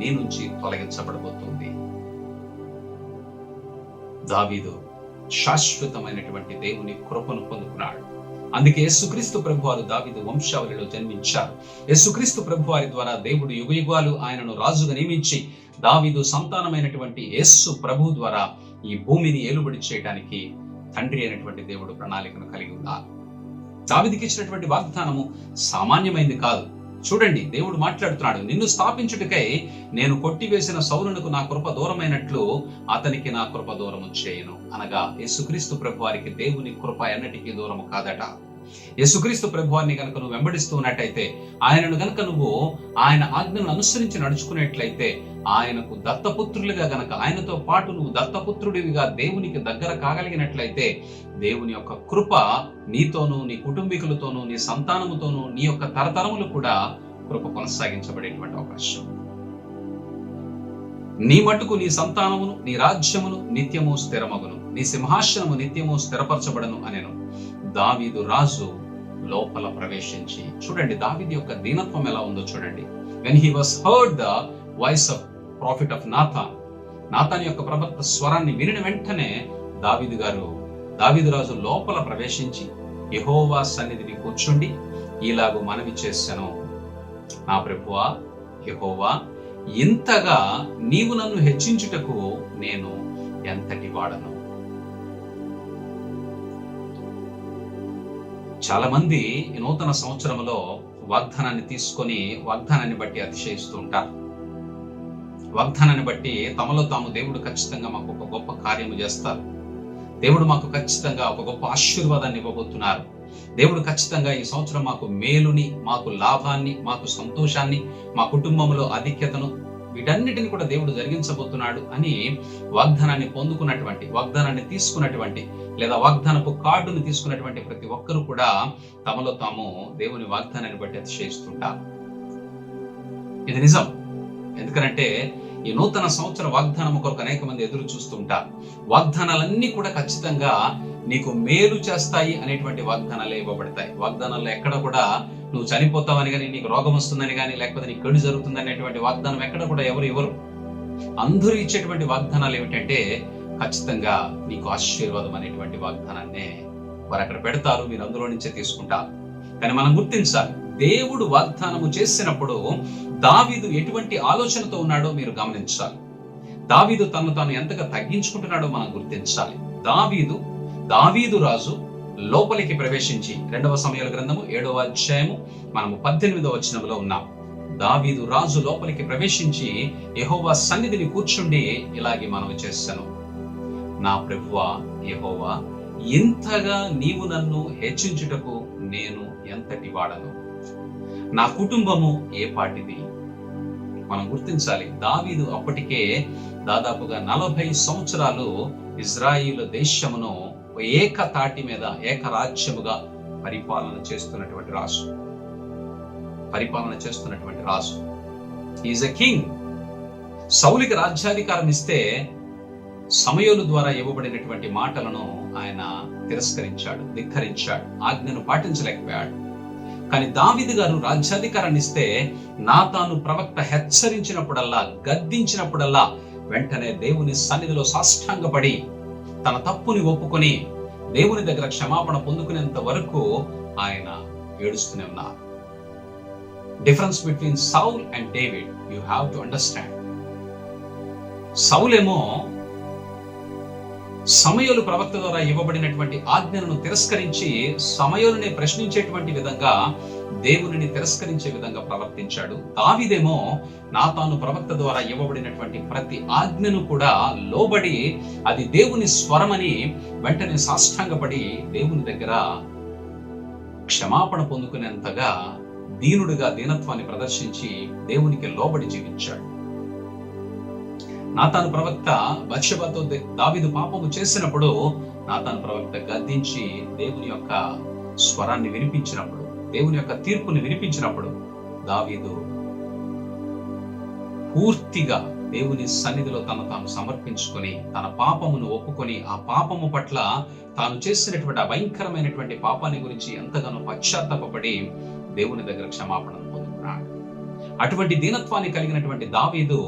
నీ నుంచి తొలగించబడబోతుంది. దావీదు శాశ్వతమైనటువంటి దేవుని కృపను పొందుకున్నాడు. అందుకే యేసుక్రీస్తు ప్రభువారు దావీదు వంశావళిలో జన్మించారు. యేసుక్రీస్తు ప్రభువారి ద్వారా దేవుడు యుగయుగాలు ఆయనను రాజుగా నియమించి దావీదు సంతానమైనటువంటి యేసు ప్రభు ద్వారా ఈ భూమిని ఏలుబడి చేయడానికి తండ్రి అయినటువంటి దేవుడు ప్రణాళికను కలిగి ఉన్నారు. దావీదుకి ఇచ్చినటువంటి వాగ్దానము సామాన్యమైంది కాదు. చూడండి, దేవుడు మాట్లాడుతున్నాడు, నిన్ను స్థాపించుటకై నేను కొట్టివేసిన సౌలునకు నా కృప దూరమైనట్లు అతనికి నా కృప దూరము చేయను. అనగా యేసుక్రీస్తు ప్రభువారికి దేవుని కృప ఎన్నటికీ దూరము కాదట. యేసుక్రీస్తు ప్రభువారిని గనుక నువ్వు వెంబడిస్తూ ఉన్నట్టయితే, ఆయనను గనుక నువ్వు ఆయన ఆజ్ఞను అనుసరించి నడుచుకున్నట్లయితే, ఆయనకు దత్తపుత్రులుగా గనక ఆయనతో పాటు నువ్వు దత్తపుత్రుడివిగా దేవునికి దగ్గర కాగలిగినట్లయితే దేవుని యొక్క కృప నీతోనూ, నీ కుటుంబీకులతోనూ, నీ సంతానముతోనూ, నీ యొక్క తరతరములు కూడా కృప కొనసాగించబడేటువంటి అవకాశం. నీ మట్టుకు నీ సంతానమును, నీ రాజ్యమును నిత్యము స్థిరమగును, నీ సింహాసనము నిత్యము స్థిరపరచబడను అనేను. దావీదు రాజు లోపల ప్రవేశించి, చూడండి దావీదు యొక్క దీనత్వం ఎలా ఉందో చూడండి. When he was heard the voice of profit of Nathan యొక్క ప్రవక్త స్వరాన్ని వినిన వెంటనే దావీదు రాజు లోపల ప్రవేశించి యెహోవా సన్నిధిని కూర్చుండి ఇలాగూ మనవి చేశాను, నా ప్రభువా యెహోవా, ఇంతగా నీవు నన్ను హెచ్చించుటకు నేను ఎంతటి వాడను. చాలా మంది ఈ నూతన సంవత్సరంలో వాగ్దానాన్ని తీసుకొని వాగ్దానాన్ని బట్టి అతిశయిస్తూ ఉంటారు. వాగ్దానాన్ని బట్టి తమలో తాము దేవుడు ఖచ్చితంగా మాకు ఒక గొప్ప కార్యము చేస్తారు, దేవుడు మాకు ఖచ్చితంగా ఒక గొప్ప ఆశీర్వాదాన్ని ఇవ్వబోతున్నారు, దేవుడు ఖచ్చితంగా ఈ సంవత్సరం మాకు మేలుని, మాకు లాభాన్ని, మాకు సంతోషాన్ని, మా కుటుంబంలో ఆధిక్యతను, వీటన్నిటిని కూడా దేవుడు జరిగించబోతున్నాడు అని వాగ్దానాన్ని పొందుకున్నటువంటి, వాగ్దానాన్ని తీసుకున్నటువంటి, లేదా వాగ్దానపు కార్డును తీసుకున్నటువంటి ప్రతి ఒక్కరూ కూడా తమలో తాము దేవుని వాగ్దానాన్ని బట్టి అతిశయిస్తుంటారు. ఇది నిజం. ఎందుకంటే ఈ నూతన సంవత్సర వాగ్దానం కొరకు అనేక మంది ఎదురు చూస్తూ ఉంటారు. వాగ్దానాలన్నీ కూడా ఖచ్చితంగా నీకు మేలు చేస్తాయి అనేటువంటి వాగ్దానాలే ఇవ్వబడతాయి. వాగ్దానాల్లో ఎక్కడ కూడా నువ్వు చనిపోతావని కానీ, నీకు రోగం వస్తుందని కానీ, లేకపోతే నీకు చెడు జరుగుతుంది అనేటువంటి వాగ్దానం ఎక్కడ కూడా ఎవరు ఇవ్వరు. అందరూ ఇచ్చేటువంటి వాగ్దానాలు ఏమిటంటే ఖచ్చితంగా నీకు ఆశీర్వాదం అనేటువంటి వాగ్దానాన్నే వారు అక్కడ పెడతారు, మీరు అందులో నుంచే తీసుకుంటారు. కానీ మనం గుర్తించాలి, దేవుడు వాగ్దానము చేసినప్పుడు దావీదు ఎటువంటి ఆలోచనతో ఉన్నాడో మీరు గమనించాలి. దావీదు తను తాను ఎంతగా తగ్గించుకుంటున్నాడో మనం గుర్తించాలి. దావీదు రాజు లోపలికి ప్రవేశించి, 2వ సమూయేలు గ్రంథము 7వ అధ్యాయము మనము 18వ వచనంలో ఉన్నాం. దావీదు రాజు లోపలికి ప్రవేశించి యెహోవా సన్నిధిని కూర్చుండి ఇలాగే మనవి చేశాను, నా ప్రభువా యెహోవా, ఇంతగా నీవు నన్ను హెచ్చించుటకు నేను ఎంతటి వాడను, నా కుటుంబము ఏ పాటిది. మనం గుర్తించాలి, దావీదు అప్పటికే దాదాపుగా 40 సంవత్సరాలు ఇజ్రాయిలు దేశమును ఏకతాటి మీద ఏకరాజ్యముగా పరిపాలన చేస్తున్నటువంటి రాజు. Is a king. సౌలుకి రాజ్యాధికారం ఇస్తే సమూయేలు ద్వారా ఇవ్వబడినటువంటి మాటలను ఆయన తిరస్కరించాడు, ధిక్కరించాడు, ఆజ్ఞను పాటించలేకపోయాడు. కానీ దావీదు గారు రాజ్యాధికారాన్ని ఇస్తే నాతాను ప్రవక్త హెచ్చరించినప్పుడల్లా, గద్దించినప్పుడల్లా వెంటనే దేవుని సన్నిధిలో సాష్టాంగపడి తన తప్పుని ఒప్పుకొని దేవుని దగ్గర క్షమాపణ పొందుకునేంత వరకు ఆయన ఏడుస్తూనే ఉన్నారు. Difference between Saul and David you have to understand. సౌలేమో సమూయేలు ప్రవక్త ద్వారా ఇవ్వబడినటువంటి ఆజ్ఞలను తిరస్కరించి సమూయేలుని ప్రశ్నించేటువంటి విధంగా, దేవునిని తిరస్కరించే విధంగా ప్రవర్తించాడు. దావీదేమో నాతాను ప్రవక్త ద్వారా ఇవ్వబడినటువంటి ప్రతి ఆజ్ఞను కూడా లోబడి అది దేవుని స్వరమని వెంటనే సాష్టాంగపడి దేవుని దగ్గర క్షమాపణ పొందుకునేంతగా దీనుడిగా దీనత్వాన్ని ప్రదర్శించి దేవునికి లోబడి జీవించాడు. నాతాను ప్రవక్త బత్షెబతో దావీదు పాపము చేసినప్పుడు నాతాను ప్రవక్త గద్దించి దేవుని యొక్క స్వరాన్ని వినిపించినప్పుడు, దేవుని యొక్క తీర్పుని వినిపించినప్పుడు దావీదు పూర్తిగా దేవుని సన్నిధిలో తాను సమర్పించుకొని తన పాపమును ఒప్పుకొని ఆ పాపము పట్ల తాను చేసినటువంటి ఆ భయంకరమైనటువంటి పాపాన్ని గురించి ఎంతగానో పశ్చాత్తాపపడి దేవుని దగ్గర క్షమాపణను పొందుకున్నాడు. అటువంటి దీనత్వాన్ని కలిగినటువంటి దావీదు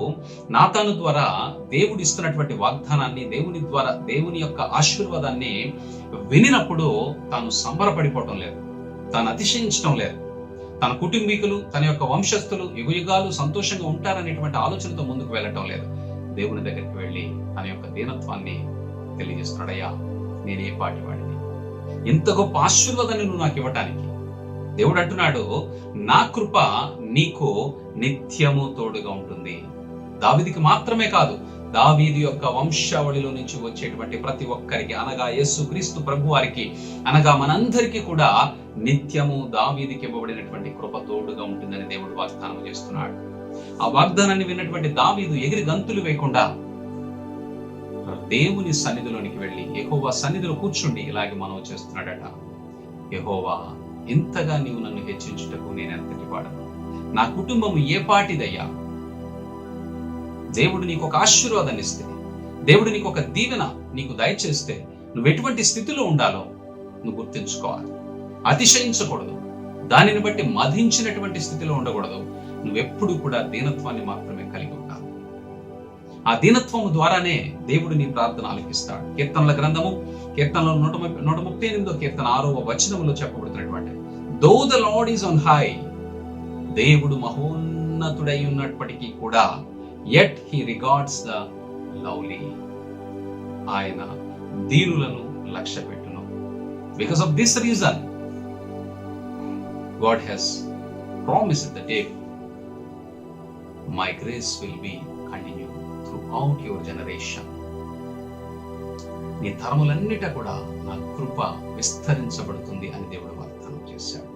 నాతాను ద్వారా దేవుడు ఇస్తున్నటువంటి వాగ్దానాన్ని, దేవుని యొక్క ఆశీర్వాదాన్ని వినినప్పుడు తాను సంబరపడిపోవటం లేదు, తాను అతిశయించడం లేదు. తన కుటుంబీకులు, తన యొక్క వంశస్థులు యుగయుగాలు సంతోషంగా ఉంటారనేటువంటి ఆలోచనతో ముందుకు వెళ్ళటం లేదు. దేవుని దగ్గరికి వెళ్ళి తన యొక్క దీనత్వాన్ని తెలియజేస్తున్నాడయ్యా, నేనే పాటి వాడిని, ఇంత గొప్ప ఆశీర్వాదాన్ని నువ్వు నాకు ఇవ్వటానికి. దేవుడు అంటున్నాడు, నా కృప నీకు నిత్యము తోడుగా ఉంటుంది. దావీదుకి మాత్రమే కాదు, దావీదు యొక్క వంశావళిలో నుంచి వచ్చేటువంటి ప్రతి ఒక్కరికి, అనగా యేసుక్రీస్తు ప్రభు వారికి, అనగా మనందరికీ కూడా నిత్యము దావీదుకి ఇవ్వబడినటువంటి కృప తోడుగా ఉంటుందని దేవుడు వాగ్దానం చేస్తున్నాడు. ఆ వాగ్దానాన్ని విన్నటువంటి దావీదు ఎగిరి గంతులు వేయకుండా దేవుని సన్నిధిలోనికి వెళ్ళి యెహోవా సన్నిధిలో కూర్చుండి ఇలాగే మనవి చేస్తున్నాడట, యెహోవా, ఇంతగా నీవు నన్ను హెచ్చించుటకు నేను ఎంతటి వాడను, నా కుటుంబము ఏ పాటిదయ్యా. దేవుడు నీకు ఒక ఆశీర్వాదాన్ని ఇస్తే, దేవుడు నీకు ఒక దీవెన నీకు దయచేస్తే నువ్వు ఎటువంటి స్థితిలో ఉండాలో నువ్వు గుర్తించుకోవాలి. అతిశయించకూడదు, దానిని బట్టి మదించినటువంటి స్థితిలో ఉండకూడదు. నువ్వెప్పుడు కూడా దీనత్వాన్ని మాత్రమే కలిగి ఉండాలి. ఆ దీనత్వము ద్వారానే దేవుడు నీ ప్రార్థన ఆలకిస్తాడు. కీర్తనల గ్రంథము కీర్తనలో 138వ కీర్తన 6వ వచనములో చెప్పబడుతున్నటువంటి, though the Lord is on high, దేవుడు మహోన్నతుడై ఉన్నప్పటికీ కూడా, yet he regards the lowly, ఆయన దీనులను లక్ష్యపెట్టును. Because of this reason God has promised the day, my grace will be continued throughout your generation. నీ తరములన్నిట కూడా నా కృప విస్తరించబడుతుంది అని దేవుడు వాగ్దానం చేశాడు.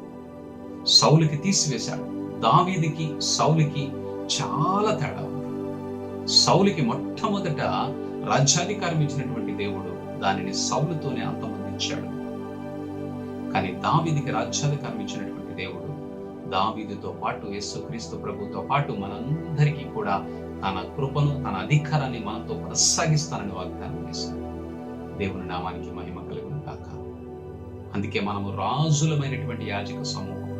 సౌలుకి తీసివేశాడు. దావీదుకి సౌలుకి చాలా తేడా ఉంది. సౌలుకి మొట్టమొదట రాజ్యాధికారం ఇచ్చినటువంటి దేవుడు దానిని సౌలుతోనే అంతమొందించాడు. కానీ దావీదుకి రాజ్యాధికారం ఇచ్చినటువంటి దేవుడు దావీదుతో పాటు యేసుక్రీస్తు ప్రభుతో పాటు మనందరికీ కూడా తన కృపను, తన అధికారాన్ని మనతో కొనసాగిస్తానని వాగ్దానం చేశాడు. దేవుని నామానికి మహిమ కలుగును గాక. అందుకే మనము రాజులమైనటువంటి యాజక సమూహం,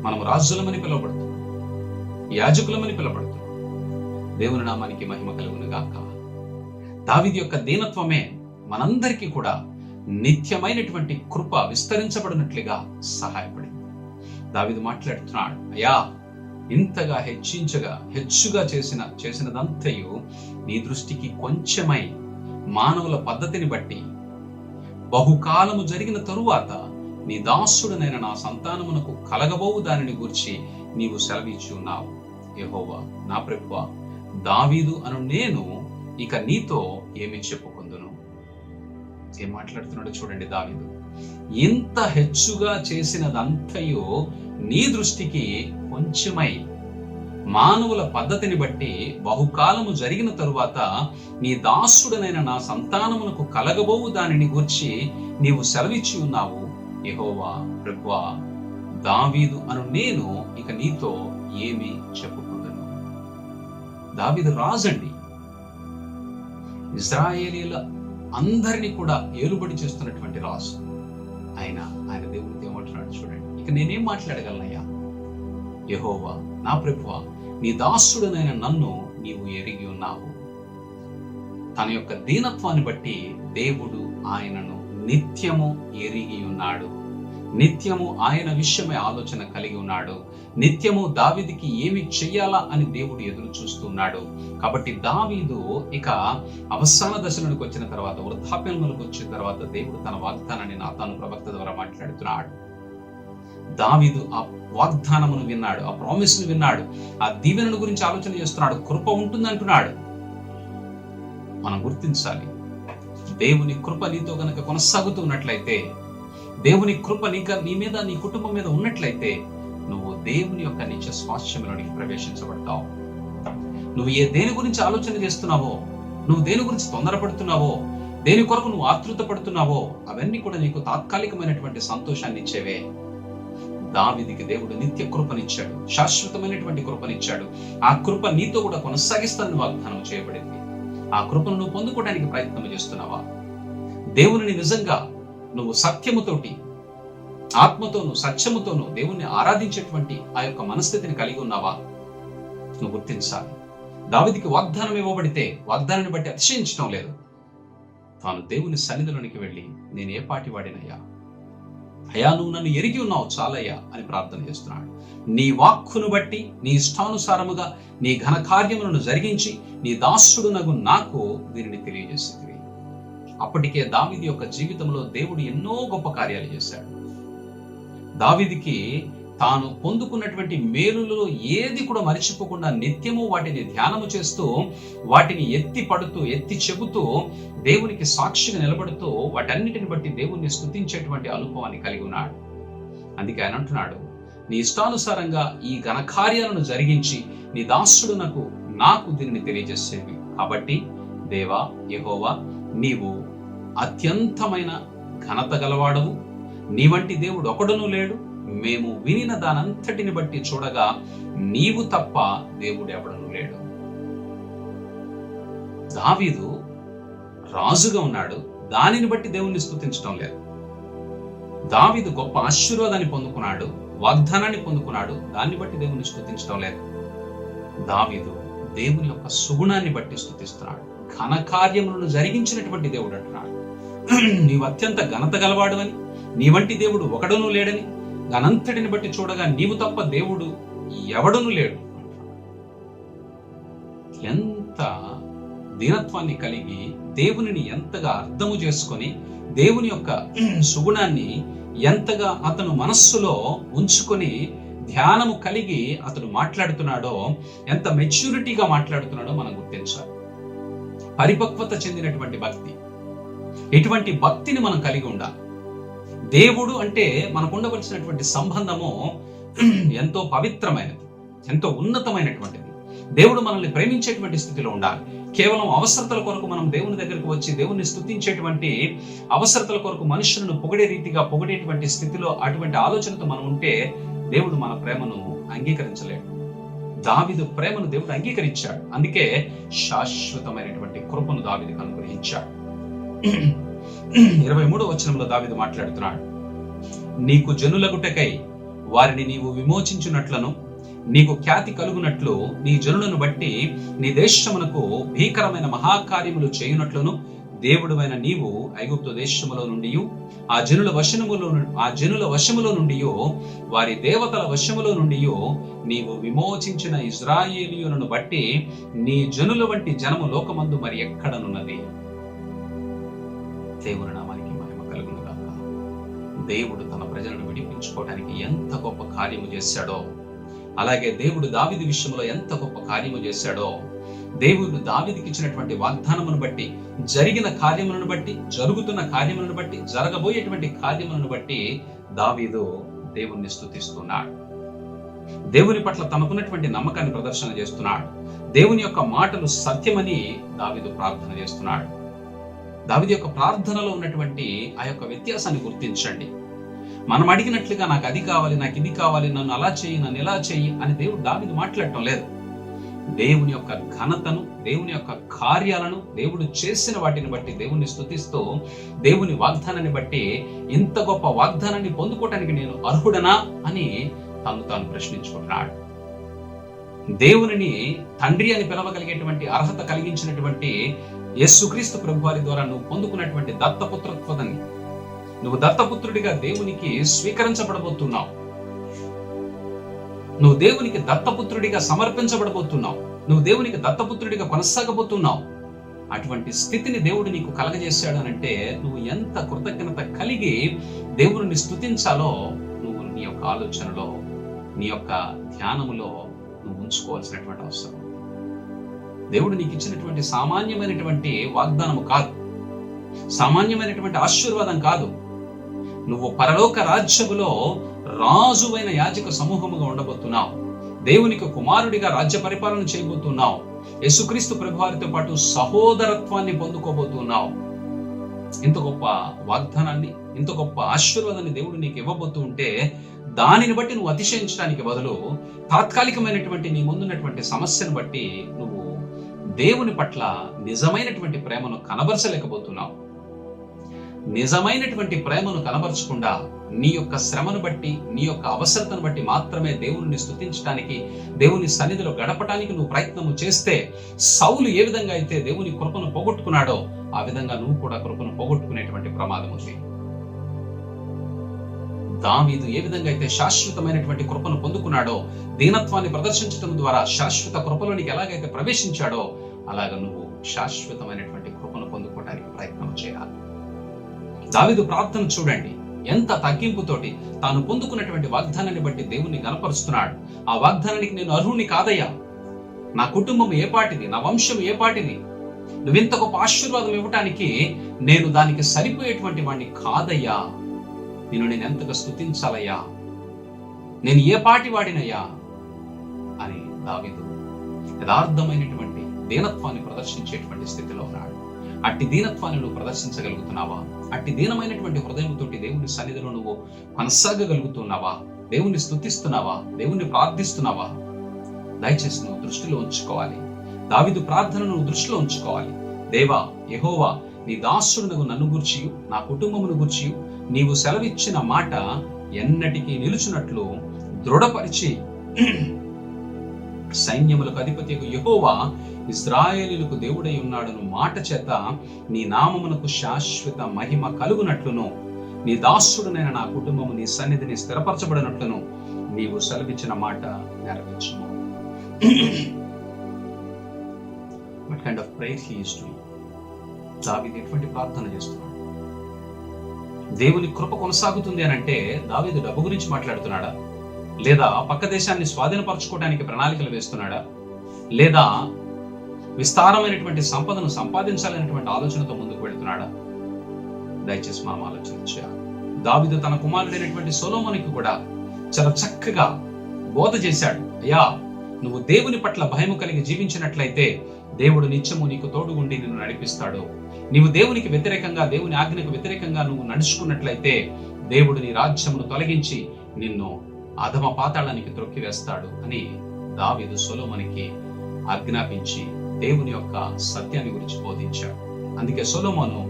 మనము రాజులమని పిలువబడుతున్నాం, యాజకులమని పిలువబడుతున్నాం. దేవుని నామానికి మహిమ కలుగును గాక. దావీదు యొక్క దీనత్వమే మనందరికీ కూడా నిత్యమైనటువంటి కృప విస్తరించబడినట్లుగా సహాయపడింది. దావీదు మాట్లాడుతున్నాడు, అయ్యా ఇంతగా హెచ్చుగా చేసినదంతయు నీ దృష్టికి కొంచెమై మానవుల పద్ధతిని బట్టి బహుకాలము జరిగిన తరువాత నీ దాసుడనైన నా సంతానమునకు కలగబోవు దానిని గూర్చి నీవు సెలవిచ్చి ఉన్నావు. యెహోవా నా ప్రభువా, దావీదు అను నేను ఇక నీతో ఏమి చెప్పుకుందును. ఏం మాట్లాడుతున్నాడో చూడండి. దావీదు ఇంత హెచ్చుగా చేసినదంతయో నీ దృష్టికి కొంచెమై మానవుల పద్ధతిని బట్టి బహుకాలము జరిగిన తరువాత నీ దాసుడనైన నా సంతానమునకు కలగబోవు దానిని గూర్చి నీవు సెలవిచ్చి ఉన్నావు. యెహోవా ప్రభువా, దావీదు అను నేను ఇక నీతో ఏమి చెప్పుకుందును. దావీదు రాజండి, ఇశ్రాయేలీల అందరినీ కూడా ఏలుబడి చేస్తున్నటువంటి రాజు. ఆయన దేవుడితో ఏమంటున్నాడు చూడండి. ఇక నేనేం మాట్లాడగలనయ్యా? యెహోవా నా ప్రభువా, నీ దాసుడనైన నన్ను నీవు ఎరిగి ఉన్నావు. తన యొక్క దీనత్వాన్ని బట్టి దేవుడు ఆయనను నిత్యము ఎరిగి ఉన్నాడు. నిత్యము ఆయన విషయమై ఆలోచన కలిగి ఉన్నాడు. నిత్యము దావీదుకి ఏమి చెయ్యాలా అని దేవుడు ఎదురు చూస్తున్నాడు. కాబట్టి దావీదు ఇక అవసాన దశలోకి వచ్చిన తర్వాత, వృద్ధాప్యంలోకి వచ్చిన తర్వాత దేవుడు తన వాగ్దానాన్ని నాతాను ప్రవక్త ద్వారా మాట్లాడుతున్నాడు. దావీదు ఆ వాగ్దానమును విన్నాడు, ఆ ప్రామిస్ ను విన్నాడు, ఆ దీవెనను గురించి ఆలోచన చేస్తున్నాడు. కృప ఉంటుందంటున్నాడు. మనం గుర్తించాలి, దేవుని కృప నీతో గనక కొనసాగుతూ ఉన్నట్లయితే, దేవుని కృప నీ మీద, నీ కుటుంబం మీద ఉన్నట్లయితే, నువ్వు దేవుని యొక్క నిత్య స్వాస్థ్యంలోనికి ప్రవేశించబడతావు. నువ్వు దేని గురించి ఆలోచన చేస్తున్నావో, నువ్వు దేని గురించి తొందరపడుతున్నావో, దేని కొరకు నువ్వు ఆతృత పడుతున్నావో, అవన్నీ కూడా నీకు తాత్కాలికమైనటువంటి సంతోషాన్ని ఇచ్చేవే. దావీదుకి దేవుడు నిత్య కృపనిచ్చాడు, శాశ్వతమైనటువంటి కృపనిచ్చాడు. ఆ కృప నీతో కూడా కొనసాగిస్తానని వాగ్దానం చేయబడింది. ఆ కృపను నువ్వు పొందుకోవడానికి ప్రయత్నం చేస్తున్నావా? దేవుని నిజంగా నువ్వు సత్యముతోటి, ఆత్మతోను, సత్యముతోను దేవుణ్ణి ఆరాధించేటువంటి ఆ యొక్క మనస్థితిని కలిగి ఉన్నావా? నువ్వు గుర్తించాలి. దావీదుకి వాగ్దానం ఇవ్వబడితే వాగ్దానాన్ని బట్టి అతిశయించడం లేదు. తాను దేవుని సన్నిధిలోనికి వెళ్ళి, నేను ఏ పాటి వాడినయ్యా, అయ్యా నువ్వు నన్ను ఎరిగి ఉన్నావు చాలయ్యా అని ప్రార్థన చేస్తున్నాడు. నీ వాక్కును బట్టి నీ ఇష్టానుసారముగా నీ ఘన కార్యములను జరిగించి నీ దాసుడునగు నాకు దీనిని తెలియజేసింది. అప్పటికే దావీదు యొక్క జీవితంలో దేవుడు ఎన్నో గొప్ప కార్యాలు చేశాడు. దావీదుకి తాను పొందుకున్నటువంటి మేలులలో ఏది కూడా మరిచిపోకుండా నిత్యము వాటిని ధ్యానము చేస్తూ, వాటిని ఎత్తి పడుతూ, ఎత్తి చెబుతూ, దేవునికి సాక్షిగా నిలబడుతూ, వాటన్నిటిని బట్టి దేవుణ్ణి స్తుతించేటువంటి అనుభవాన్ని కలిగి ఉన్నాడు. అందుకే ఆయన అంటున్నాడు, నీ ఇష్టానుసారంగా ఈ ఘనకార్యాలను జరిగించి నీ దాసుడు నాకు దీనిని తెలియజేసేవి. కాబట్టి దేవా యెహోవా, నీవు అత్యంతమైన ఘనత గలవాడవు, నీ వంటి దేవుడు ఒకడును లేడు. మేము వినిన దానంతటిని బట్టి చూడగా నీవు తప్ప దేవుడు ఎవడను లేడు. దావీదు రాజుగా ఉన్నాడు, దానిని బట్టి దేవుణ్ణి స్తుతించడం లేదు. దావీదు గొప్ప ఆశీర్వాదాన్ని పొందుకున్నాడు, వాగ్దానాన్ని పొందుకున్నాడు, దాన్ని బట్టి దేవుణ్ణి స్తుతించడం లేదు. దావీదు దేవుని యొక్క సుగుణాన్ని బట్టి స్తుతిస్తున్నాడు. ఘన కార్యములను జరిగించినటువంటి దేవుడు అంటున్నాడు, నీవు అత్యంత ఘనత గలవాడు అని, నీ వంటి దేవుడు ఒకడును లేడని, ఘనంతటిని బట్టి చూడగా నీవు తప్ప దేవుడు ఎవడును లేడు. ఎంత దీనత్వాన్ని కలిగి, దేవునిని ఎంతగా అర్థము చేసుకొని, దేవుని యొక్క సుగుణాన్ని ఎంతగా అతను మనస్సులో ఉంచుకొని ధ్యానము కలిగి అతను మాట్లాడుతున్నాడో, ఎంత మెచ్యూరిటీగా మాట్లాడుతున్నాడో మనం గుర్తించాలి. పరిపక్వత చెందినటువంటి భక్తి, ఇటువంటి భక్తిని మనం కలిగి ఉండాలి. దేవుడు అంటే మనకు ఉండవలసినటువంటి సంబంధము ఎంతో పవిత్రమైనది, ఎంతో ఉన్నతమైనటువంటిది. దేవుడు మనల్ని ప్రేమించేటువంటి స్థితిలో ఉండాలి. కేవలం అవసరతల కొరకు మనం దేవుని దగ్గరకు వచ్చి దేవుణ్ణి స్తుతించేటువంటి, అవసరతల కొరకు మనుషులను పొగిడే రీతిగా పొగిడేటువంటి స్థితిలో అటువంటి ఆలోచనతో మనం ఉంటే దేవుడు మన ప్రేమను అంగీకరించలేడు. దావీదు ప్రేమను దేవుడు అంగీకరించాడు. అందుకే శాశ్వతమైనటువంటి కృపను దావీదుకు అనుగ్రహించాడు. 23వ వచనంలో దావీదు మాట్లాడుతున్నాడు, నీకు జనులగుటకై వారిని నీవు విమోచించున్నట్లను, నీకు ఖ్యాతి కలుగునట్లు నీ జనులను బట్టి నీ దేశమునకు భీకరమైన మహాకార్యములు చేయునట్లును దేవుడువైన నీవు ఐగుప్తు దేశములో నుండి ఆ జనుల వశములో నుండి వారి దేవతల వశములో నుండి నీవు విమోచించిన ఇజ్రాయేలీయులను బట్టి నీ జనుల వంటి జనము లోకమందు మరి ఎక్కడనున్నది. దేవుని నామానికి మహిమ కలుగును గాక. దేవుడు తన ప్రజలను విడిపించుకోవడానికి ఎంత గొప్ప కార్యము చేశాడో, అలాగే దేవుడు దావీదు విషయంలో ఎంత గొప్ప కార్యము చేశాడో, దేవుడు దావీదుకి ఇచ్చినటువంటి వాగ్దానమును బట్టి, జరిగిన కార్యములను బట్టి, జరుగుతున్న కార్యములను బట్టి, జరగబోయేటువంటి కార్యములను బట్టి దావీదు దేవుణ్ణి స్తుతిస్తున్నాడు. దేవుని పట్ల తనకున్నటువంటి నమ్మకాన్ని ప్రదర్శన చేస్తున్నాడు. దేవుని యొక్క మాటలు సత్యమని దావీదు ప్రార్థన చేస్తున్నాడు. దావీదు యొక్క ప్రార్థనలో ఉన్నటువంటి ఆ యొక్క వ్యత్యాసాన్ని గుర్తించండి. మనం అడిగినట్లుగా నాకు అది కావాలి, నాకు ఇది కావాలి, నన్ను అలా చెయ్యి, నన్ను ఇలా చెయ్యి అని దేవుడు దావీదు మాట్లాడటం లేదు. దేవుని యొక్క ఘనతను, దేవుని యొక్క కార్యాలను, దేవుడు చేసిన వాటిని బట్టి దేవుణ్ణి స్తుతిస్తూ, దేవుని వాగ్దానాన్ని బట్టి ఇంత గొప్ప వాగ్దానాన్ని పొందుకోవటానికి నేను అర్హుడనా అని తాను ప్రశ్నించుకుంటున్నాడు. దేవునిని తండ్రి అని పిలవగలిగేటువంటి అర్హత కలిగించినటువంటి యేసుక్రీస్తు ప్రభువారి ద్వారా నువ్వు పొందుకున్నటువంటి దత్తపుత్రత్వాన్ని, నువ్వు దత్తపుత్రుడిగా దేవునికి స్వీకరించబడబోతున్నావు. నువ్వు దేవునికి దత్తపుత్రుడిగా సమర్పించబడబోతున్నావు. నువ్వు దేవునికి దత్తపుత్రుడిగా కొనసాగబోతున్నావు. అటువంటి స్థితిని దేవుడు నీకు కలగజేశాడు అనంటే నువ్వు ఎంత కృతజ్ఞత కలిగి దేవుని స్తుతించాలో నువ్వు నీ యొక్క ఆలోచనలో, నీ యొక్క ధ్యానములో నువ్వు ఉంచుకోవాల్సినటువంటి అవసరం. దేవుడు నీకు ఇచ్చినటువంటి సామాన్యమైనటువంటి వాగ్దానము కాదు, సామాన్యమైనటువంటి ఆశీర్వాదం కాదు. నువ్వు పరలోక రాజ్యములో రాజువైన యాజక సమూహముగా ఉండబోతున్నావు. దేవునికి కుమారుడిగా రాజ్య పరిపాలన చేయబోతున్నావు. యేసుక్రీస్తు ప్రభువారితో పాటు సహోదరత్వాన్ని పొందుకోబోతున్నావు. ఇంత గొప్ప వాగ్దానాన్ని, ఇంత గొప్ప ఆశీర్వాదాన్ని దేవుడు నీకు ఇవ్వబోతూ ఉంటే దానిని బట్టి నువ్వు అతిశయించడానికి బదులు తాత్కాలికమైనటువంటి నీ ముందున్నటువంటి సమస్యను బట్టి నువ్వు దేవుని పట్ల నిజమైనటువంటి ప్రేమను కనబరచలేకపోతున్నావు. నిజమైనటువంటి ప్రేమను కనబరచకుండా నీ యొక్క శ్రమను బట్టి, నీ యొక్క అవసరతను బట్టి మాత్రమే దేవుని స్తుతించడానికి, దేవుని సన్నిధిలో గడపటానికి నువ్వు ప్రయత్నము చేస్తే, సౌలు ఏ విధంగా అయితే దేవుని కృపను పోగొట్టుకున్నాడో ఆ విధంగా నువ్వు కూడా కృపను పోగొట్టుకునేటువంటి ప్రమాదం ఉంది. దావీదు ఏ విధంగా అయితే శాశ్వతమైనటువంటి కృపను పొందుకున్నాడో, దీనత్వాన్ని ప్రదర్శించడం ద్వారా శాశ్వత కృపలోనికి ఎలాగైతే ప్రవేశించాడో అలాగ నువ్వు శాశ్వతమైనటువంటి కృపను పొందుకోవడానికి ప్రయత్నం చేయాలి. దావీదు ప్రార్థన చూడండి, ఎంత తగ్గింపుతోటి తాను పొందుకున్నటువంటి వాగ్దానాన్ని బట్టి దేవుణ్ణి గణపరుస్తున్నాడు. ఆ వాగ్దానానికి నేను అర్హుని కాదయ్యా, నా కుటుంబం ఏ పాటిది, నా వంశం ఏ పాటిది, నువ్వింత గొప్ప ఆశీర్వాదం ఇవ్వటానికి నేను దానికి సరిపోయేటువంటి వాడిని కాదయ్యా, నేను ఎంతగా స్తుతించాలయ్యా, నేను ఏ పాటి వాడినయ్యా అని దావీదు యథార్థమైనటువంటి దీనత్వాన్ని ప్రదర్శించేటువంటి స్థితిలో ఉన్నాడు. అట్టి దీనత్వాన్ని నువ్వు ప్రదర్శించగలుగుతున్నావా? అట్టి దీనమైనటువంటి హృదయంతో దేవుని సన్నిధిలో నువ్వు కొనసాగగలుగుతున్నావా? దేవుని స్తుతిస్తున్నావా? దేవుని ప్రార్థిస్తున్నావా? దయచేసి నువ్వు దృష్టిలో ఉంచుకోవాలి. దావీదు ప్రార్థనను నువ్వు దృష్టిలో ఉంచుకోవాలి. దేవా యెహోవా, నీ దాసుడునగు నన్ను గూర్చియు నా కుటుంబమును గూర్చియు నీవు సెలవిచ్చిన మాట ఎన్నటికీ నిలుచున్నట్లు దృఢపరిచి, సైన్యములకు అధిపతియగు యెహోవా ఇశ్రాయేలీయులకు దేవుడై ఉన్నాడను మాట చేత నీ నామమునకు శాశ్వత మహిమ కలుగునట్లును, నీ దాసుడునైన నా కుటుంబము నీ సన్నిధిని స్థిరపరచబడినట్లును నీవు సెలవిచ్చిన మాట నెరవేర్చుము. What kind of prayer he is doing? దావీదు ఎటువంటి ప్రార్థన చేస్తున్నాడు? దేవుని కృప కొనసాగుతుంది అని అంటే దావీదు డబ్బు గురించి మాట్లాడుతున్నాడా? లేదా పక్క దేశాన్ని స్వాధీనపరచుకోవడానికి ప్రణాళికలు వేస్తున్నాడా? లేదా విస్తారమైనటువంటి సంపదను సంపాదించాలనేటువంటి ఆలోచనతో ముందుకు వెళ్తున్నాడా? దయచేసి మనం ఆలోచించాలి. దావీదు తన కుమారుడైనటువంటి సొలొమోనుకి కూడా చాలా చక్కగా బోధ చేశాడు. అయ్యా, నువ్వు దేవుని పట్ల భయము కలిగి జీవించినట్లయితే దేవుడు నిత్యము నీకు తోడుగుండి నిన్ను నడిపిస్తాడు. నీవు దేవునికి వ్యతిరేకంగా, దేవుని ఆజ్ఞకు వ్యతిరేకంగా నువ్వు నడుచుకున్నట్లయితే దేవుడు నీ రాజ్యమును తొలగించి నిన్ను అధమ పాతాళానికి త్రొక్కివేస్తాడు అని దావీదు సొలొమోనుకి ఆజ్ఞాపించి దేవుని యొక్క సత్యాన్ని గురించి బోధించాడు. అందుకే సొలొమోను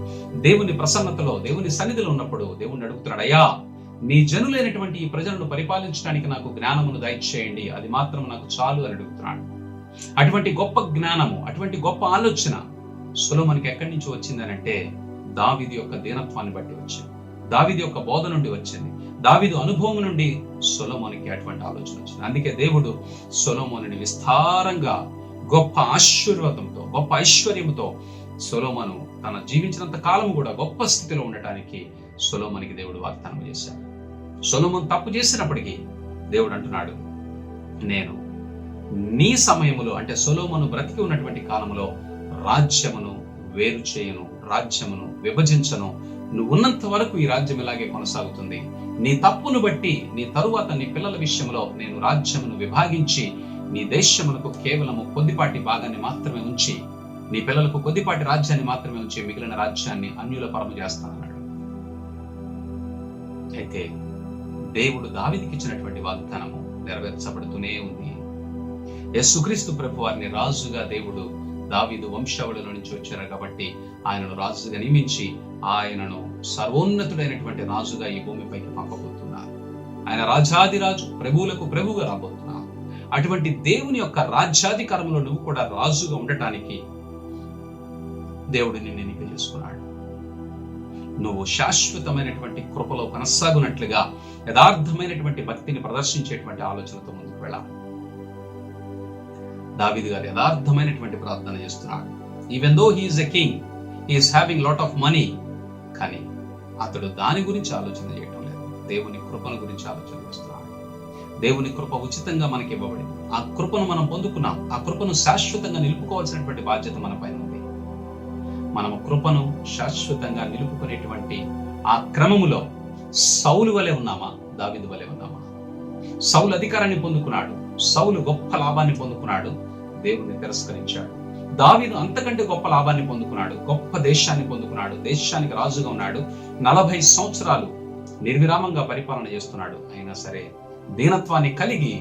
దేవుని ప్రసన్నతలో, దేవుని సన్నిధిలో ఉన్నప్పుడు దేవుణ్ణి అడుగుతున్నాడు, అయ్యా నీ జనులైనటువంటి ఈ ప్రజలను పరిపాలించడానికి నాకు జ్ఞానమును దయచేయండి, అది మాత్రం నాకు చాలు అని అడుగుతున్నాడు. అటువంటి గొప్ప జ్ఞానము, అటువంటి గొప్ప ఆలోచన సొలొమోనుకి ఎక్కడి నుంచి వచ్చిందనంటే దావీదు యొక్క దీనత్వాన్ని బట్టి వచ్చింది, దావీదు యొక్క బోధ నుండి వచ్చింది, దావీదు అనుభవం నుండి సొలొమోనుకి అటువంటి ఆలోచన వచ్చింది. అందుకే దేవుడు సొలొమోనుని విస్తారంగా గొప్ప ఆశీర్వాదంతో, గొప్ప ఐశ్వర్యంతో సొలొమోను తన జీవించినంత కాలం కూడా గొప్ప స్థితిలో ఉండటానికి సొలొమోనుకి దేవుడు వాగ్దానం చేశాడు. సొలొమోను తప్పు చేసినప్పటికీ దేవుడు అంటున్నాడు, నేను నీ సమయములో, అంటే సొలొమోను బ్రతికి ఉన్నటువంటి కాలంలో రాజ్యమును వేరు చేయను, రాజ్యమును విభజించను, నువ్వు ఉన్నంత వరకు ఈ రాజ్యం ఇలాగే కొనసాగుతుంది. నీ తప్పును బట్టి నీ తరువాత నీ పిల్లల విషయంలో నేను రాజ్యమును విభాగించి నీ దేశములకు కేవలము కొద్దిపాటి భాగాన్ని మాత్రమే ఉంచి, నీ పిల్లలకు కొద్దిపాటి రాజ్యాన్ని మాత్రమే ఉంచి మిగిలిన రాజ్యాన్ని అన్యుల పరము చేస్తానన్నాడు. అయితే దేవుడు దావీదుకి ఇచ్చినటువంటి వాగ్దానము నెరవేర్చబడుతూనే ఉంది. యేసుక్రీస్తు ప్రభు వారిని రాజుగా దేవుడు దావీదు వంశావళిలో నుంచి వచ్చారు కాబట్టి ఆయనను రాజుగా నియమించి ఆయనను సర్వోన్నతుడైనటువంటి రాజుగా ఈ భూమిపైకి పంపబోతున్నారు. ఆయన రాజాదిరాజు, ప్రభువులకు ప్రభువుగా రాబోతున్నారు. అటువంటి దేవుని యొక్క రాజ్యాధికారంలో నువ్వు కూడా రాజుగా ఉండటానికి దేవుడు నిన్ను ఎన్నిక చేసుకున్నాడు. నువ్వు శాశ్వతమైనటువంటి కృపలో కొనసాగునట్లుగా యథార్థమైనటువంటి భక్తిని ప్రదర్శించేటువంటి ఆలోచనతో ముందుకు వెళ్ళాలి. దావీదు గారు యథార్థమైనటువంటి ప్రార్థన చేస్తున్నాడు. Even though he is a king, he is having lot of money, కానీ అతడు దాని గురించి ఆలోచన చేయటం లేదు, దేవుని కృపను గురించి ఆలోచన చేస్తున్నాడు. దేవుని కృప ఉచితంగా మనకి ఇవ్వబడింది. ఆ కృపను మనం పొందుకున్నాం. ఆ కృపను శాశ్వతంగా నిలుపుకోవాల్సినటువంటి బాధ్యత మన పైన ఉంది. మనము కృపను శాశ్వతంగా నిలుపుకునేటువంటి ఆ క్రమములో సౌలు వలె ఉన్నామా, దావీదు వలె ఉన్నామా? సౌలు అధికారాన్ని పొందుకున్నాడు, సౌలు గొప్ప లాభాన్ని పొందుకున్నాడు, దేవుణ్ణి తిరస్కరించాడు. దావీదు అంతకంటే గొప్ప లాభాన్ని పొందుకున్నాడు, గొప్ప దేశాన్ని పొందుకున్నాడు, దేశానికి రాజుగా ఉన్నాడు, 40 సంవత్సరాలు నిర్విరామంగా పరిపాలన చేస్తున్నాడు. అయినా సరే దీనత్వాన్ని కలిగి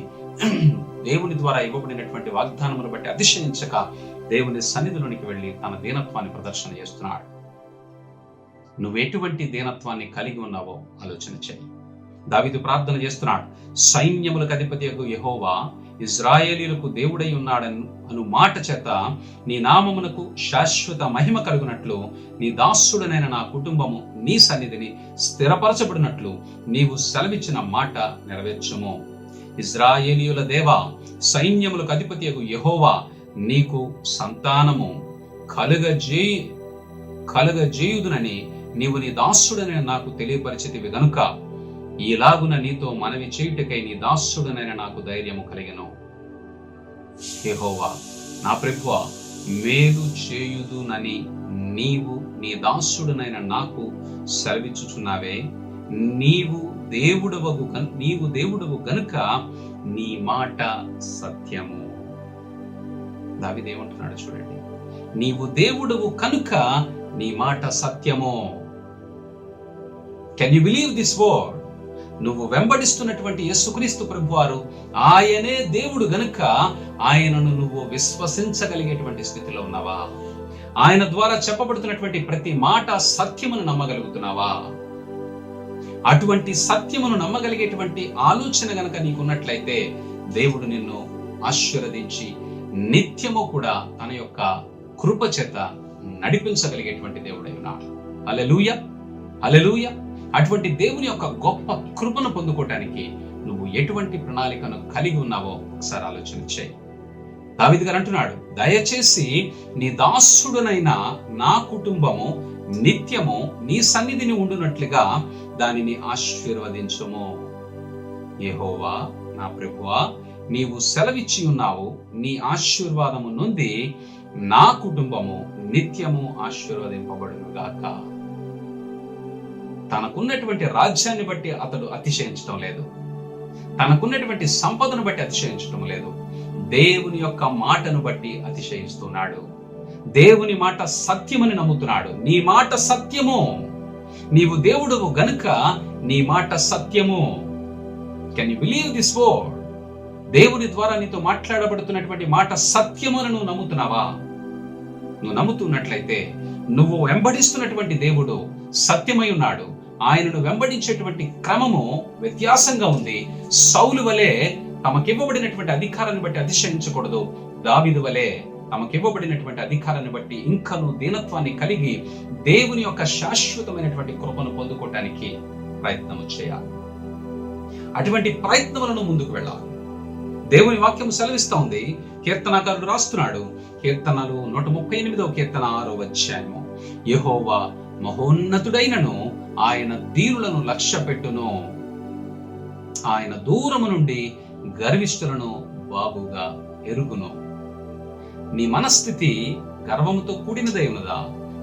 దేవుని ద్వారా ఇవ్వబడినటువంటి వాగ్దానమును బట్టి అతిశయించక దేవుని సన్నిధిలోనికి వెళ్ళి తన దీనత్వాన్ని ప్రదర్శన చేస్తున్నాడు. నువ్వు ఎటువంటి దీనత్వాన్ని కలిగి ఉన్నావో ఆలోచన చేయి. దావీదు ప్రార్థన చేస్తున్నాడు, సైన్యములకు అధిపతియగు యెహోవా ఇజ్రాయేలీయులకు దేవుడై ఉన్నాడను మాట చేత నీ నామమునకు శాశ్వత మహిమ కలుగునట్లు నీ దాసుడనైన నా కుటుంబము నీ సన్నిధిని స్థిరపరచబడినట్లు నీవు సెలవిచ్చిన మాట నెరవేర్చుము. ఇజ్రాయేలీయుల దేవా, సైన్యములకు అధిపతియగు యెహోవా నీకు సంతానము కలుగజేయుదునని నీవు నీ దాసుడనైన నాకు తెలియపరిచితివి గనుక ఈలాగున నీతో మనవి చేయుటకై నీ దాసుడనైన నాకు ధైర్యము కలిగెను. యెహోవా నా ప్రభువా, మేలు చేయుదునని నీవు నీ దాసుడనైన నాకు సెలవిచ్చుచున్నావే. నీవు దేవుడవు గనుక నీ మాట సత్యము. దావీదు ఏమంటున్నాడు చూడండి, నీవు దేవుడవు కనుక నీ మాట సత్యము. Can you believe this word? నువ్వు వెంబడిస్తున్నటువంటి యేసుక్రీస్తు ప్రభువారు ఆయనే దేవుడు గనుక ఆయనను నువ్వు విశ్వసించగలిగేటువంటి స్థితిలో ఉన్నావా? ఆయన ద్వారా చెప్పబడుతున్నటువంటి ప్రతి మాట సత్యమును నమ్మగలుగుతున్నావా? అటువంటి సత్యమును నమ్మగలిగేటువంటి ఆలోచన గనక నీకున్నట్లయితే దేవుడు నిన్ను ఆశీర్వదించి నిత్యము కూడా తన యొక్క కృప చేత నడిపించగలిగేటువంటి దేవుడై ఉన్నాడు. హల్లెలూయా, హల్లెలూయా. అటువంటి దేవుని యొక్క గొప్ప కృపను పొందుకోవటానికి నువ్వు ఎటువంటి ప్రణాళికను కలిగి ఉన్నావో ఒకసారి ఆలోచన చేయి. దావీదు గారు అంటున్నాడు, దయచేసి నీ దాసుడునైన నా కుటుంబము నిత్యము నీ సన్నిధిని ఉండునట్లుగా దానిని ఆశీర్వదించుము. యెహోవా నా ప్రభువా, నీవు సెలవిచ్చి ఉన్నావు, నీ ఆశీర్వాదము నుండి నా కుటుంబము నిత్యము ఆశీర్వదింపబడును గాక. తనకున్నటువంటి రాజ్యాన్ని బట్టి అతడు అతిశయించడం లేదు, తనకున్నటువంటి సంపదను బట్టి అతిశయించడం లేదు. దేవుని యొక్క మాటను బట్టి అతిశయిస్తున్నాడు. దేవుని మాట సత్యమని నమ్ముతున్నాడు. నీ మాట సత్యము, నీవు దేవుడువు గనుక నీ మాట సత్యము. Can you believe this word? దేవుని ద్వారా నీతో మాట్లాడబడుతున్నటువంటి మాట సత్యమును నువ్వు నమ్ముతున్నావా? నువ్వు నమ్ముతున్నట్లయితే నువ్వు వెంబడిస్తున్నటువంటి దేవుడు సత్యమై ఉన్నాడు. ఆయనను వెంబడించేటువంటి క్రమము వ్యత్యాసంగా ఉంది. సౌలు వలె తమకివ్వబడినటువంటి అధికారాన్ని బట్టి అతిశయించకూడదు. దావీదు వలె తమకివ్వబడినటువంటి అధికారాన్ని బట్టి ఇంకను దీనత్వాన్ని కలిగి దేవుని యొక్క శాశ్వతమైనటువంటి కృపను పొందుకోవటానికి ప్రయత్నం చేయాలి. అటువంటి ప్రయత్నములను ముందుకు వెళ్ళాలి. దేవుని వాక్యం సెలవిస్తా ఉంది. కీర్తనాకారుడు రాస్తున్నాడు, కీర్తనలు 138వ కీర్తన 6వ అధ్యాయము, యెహోవా మహోన్నతుడైనను ఆయన దీనులను లక్ష్యపెట్టును, ఆయన దూరము నుండి గర్విష్ఠులను బాగుగా ఎరుగును. నీ మనస్థితి గర్వముతో కూడినదై ఉన్నదా?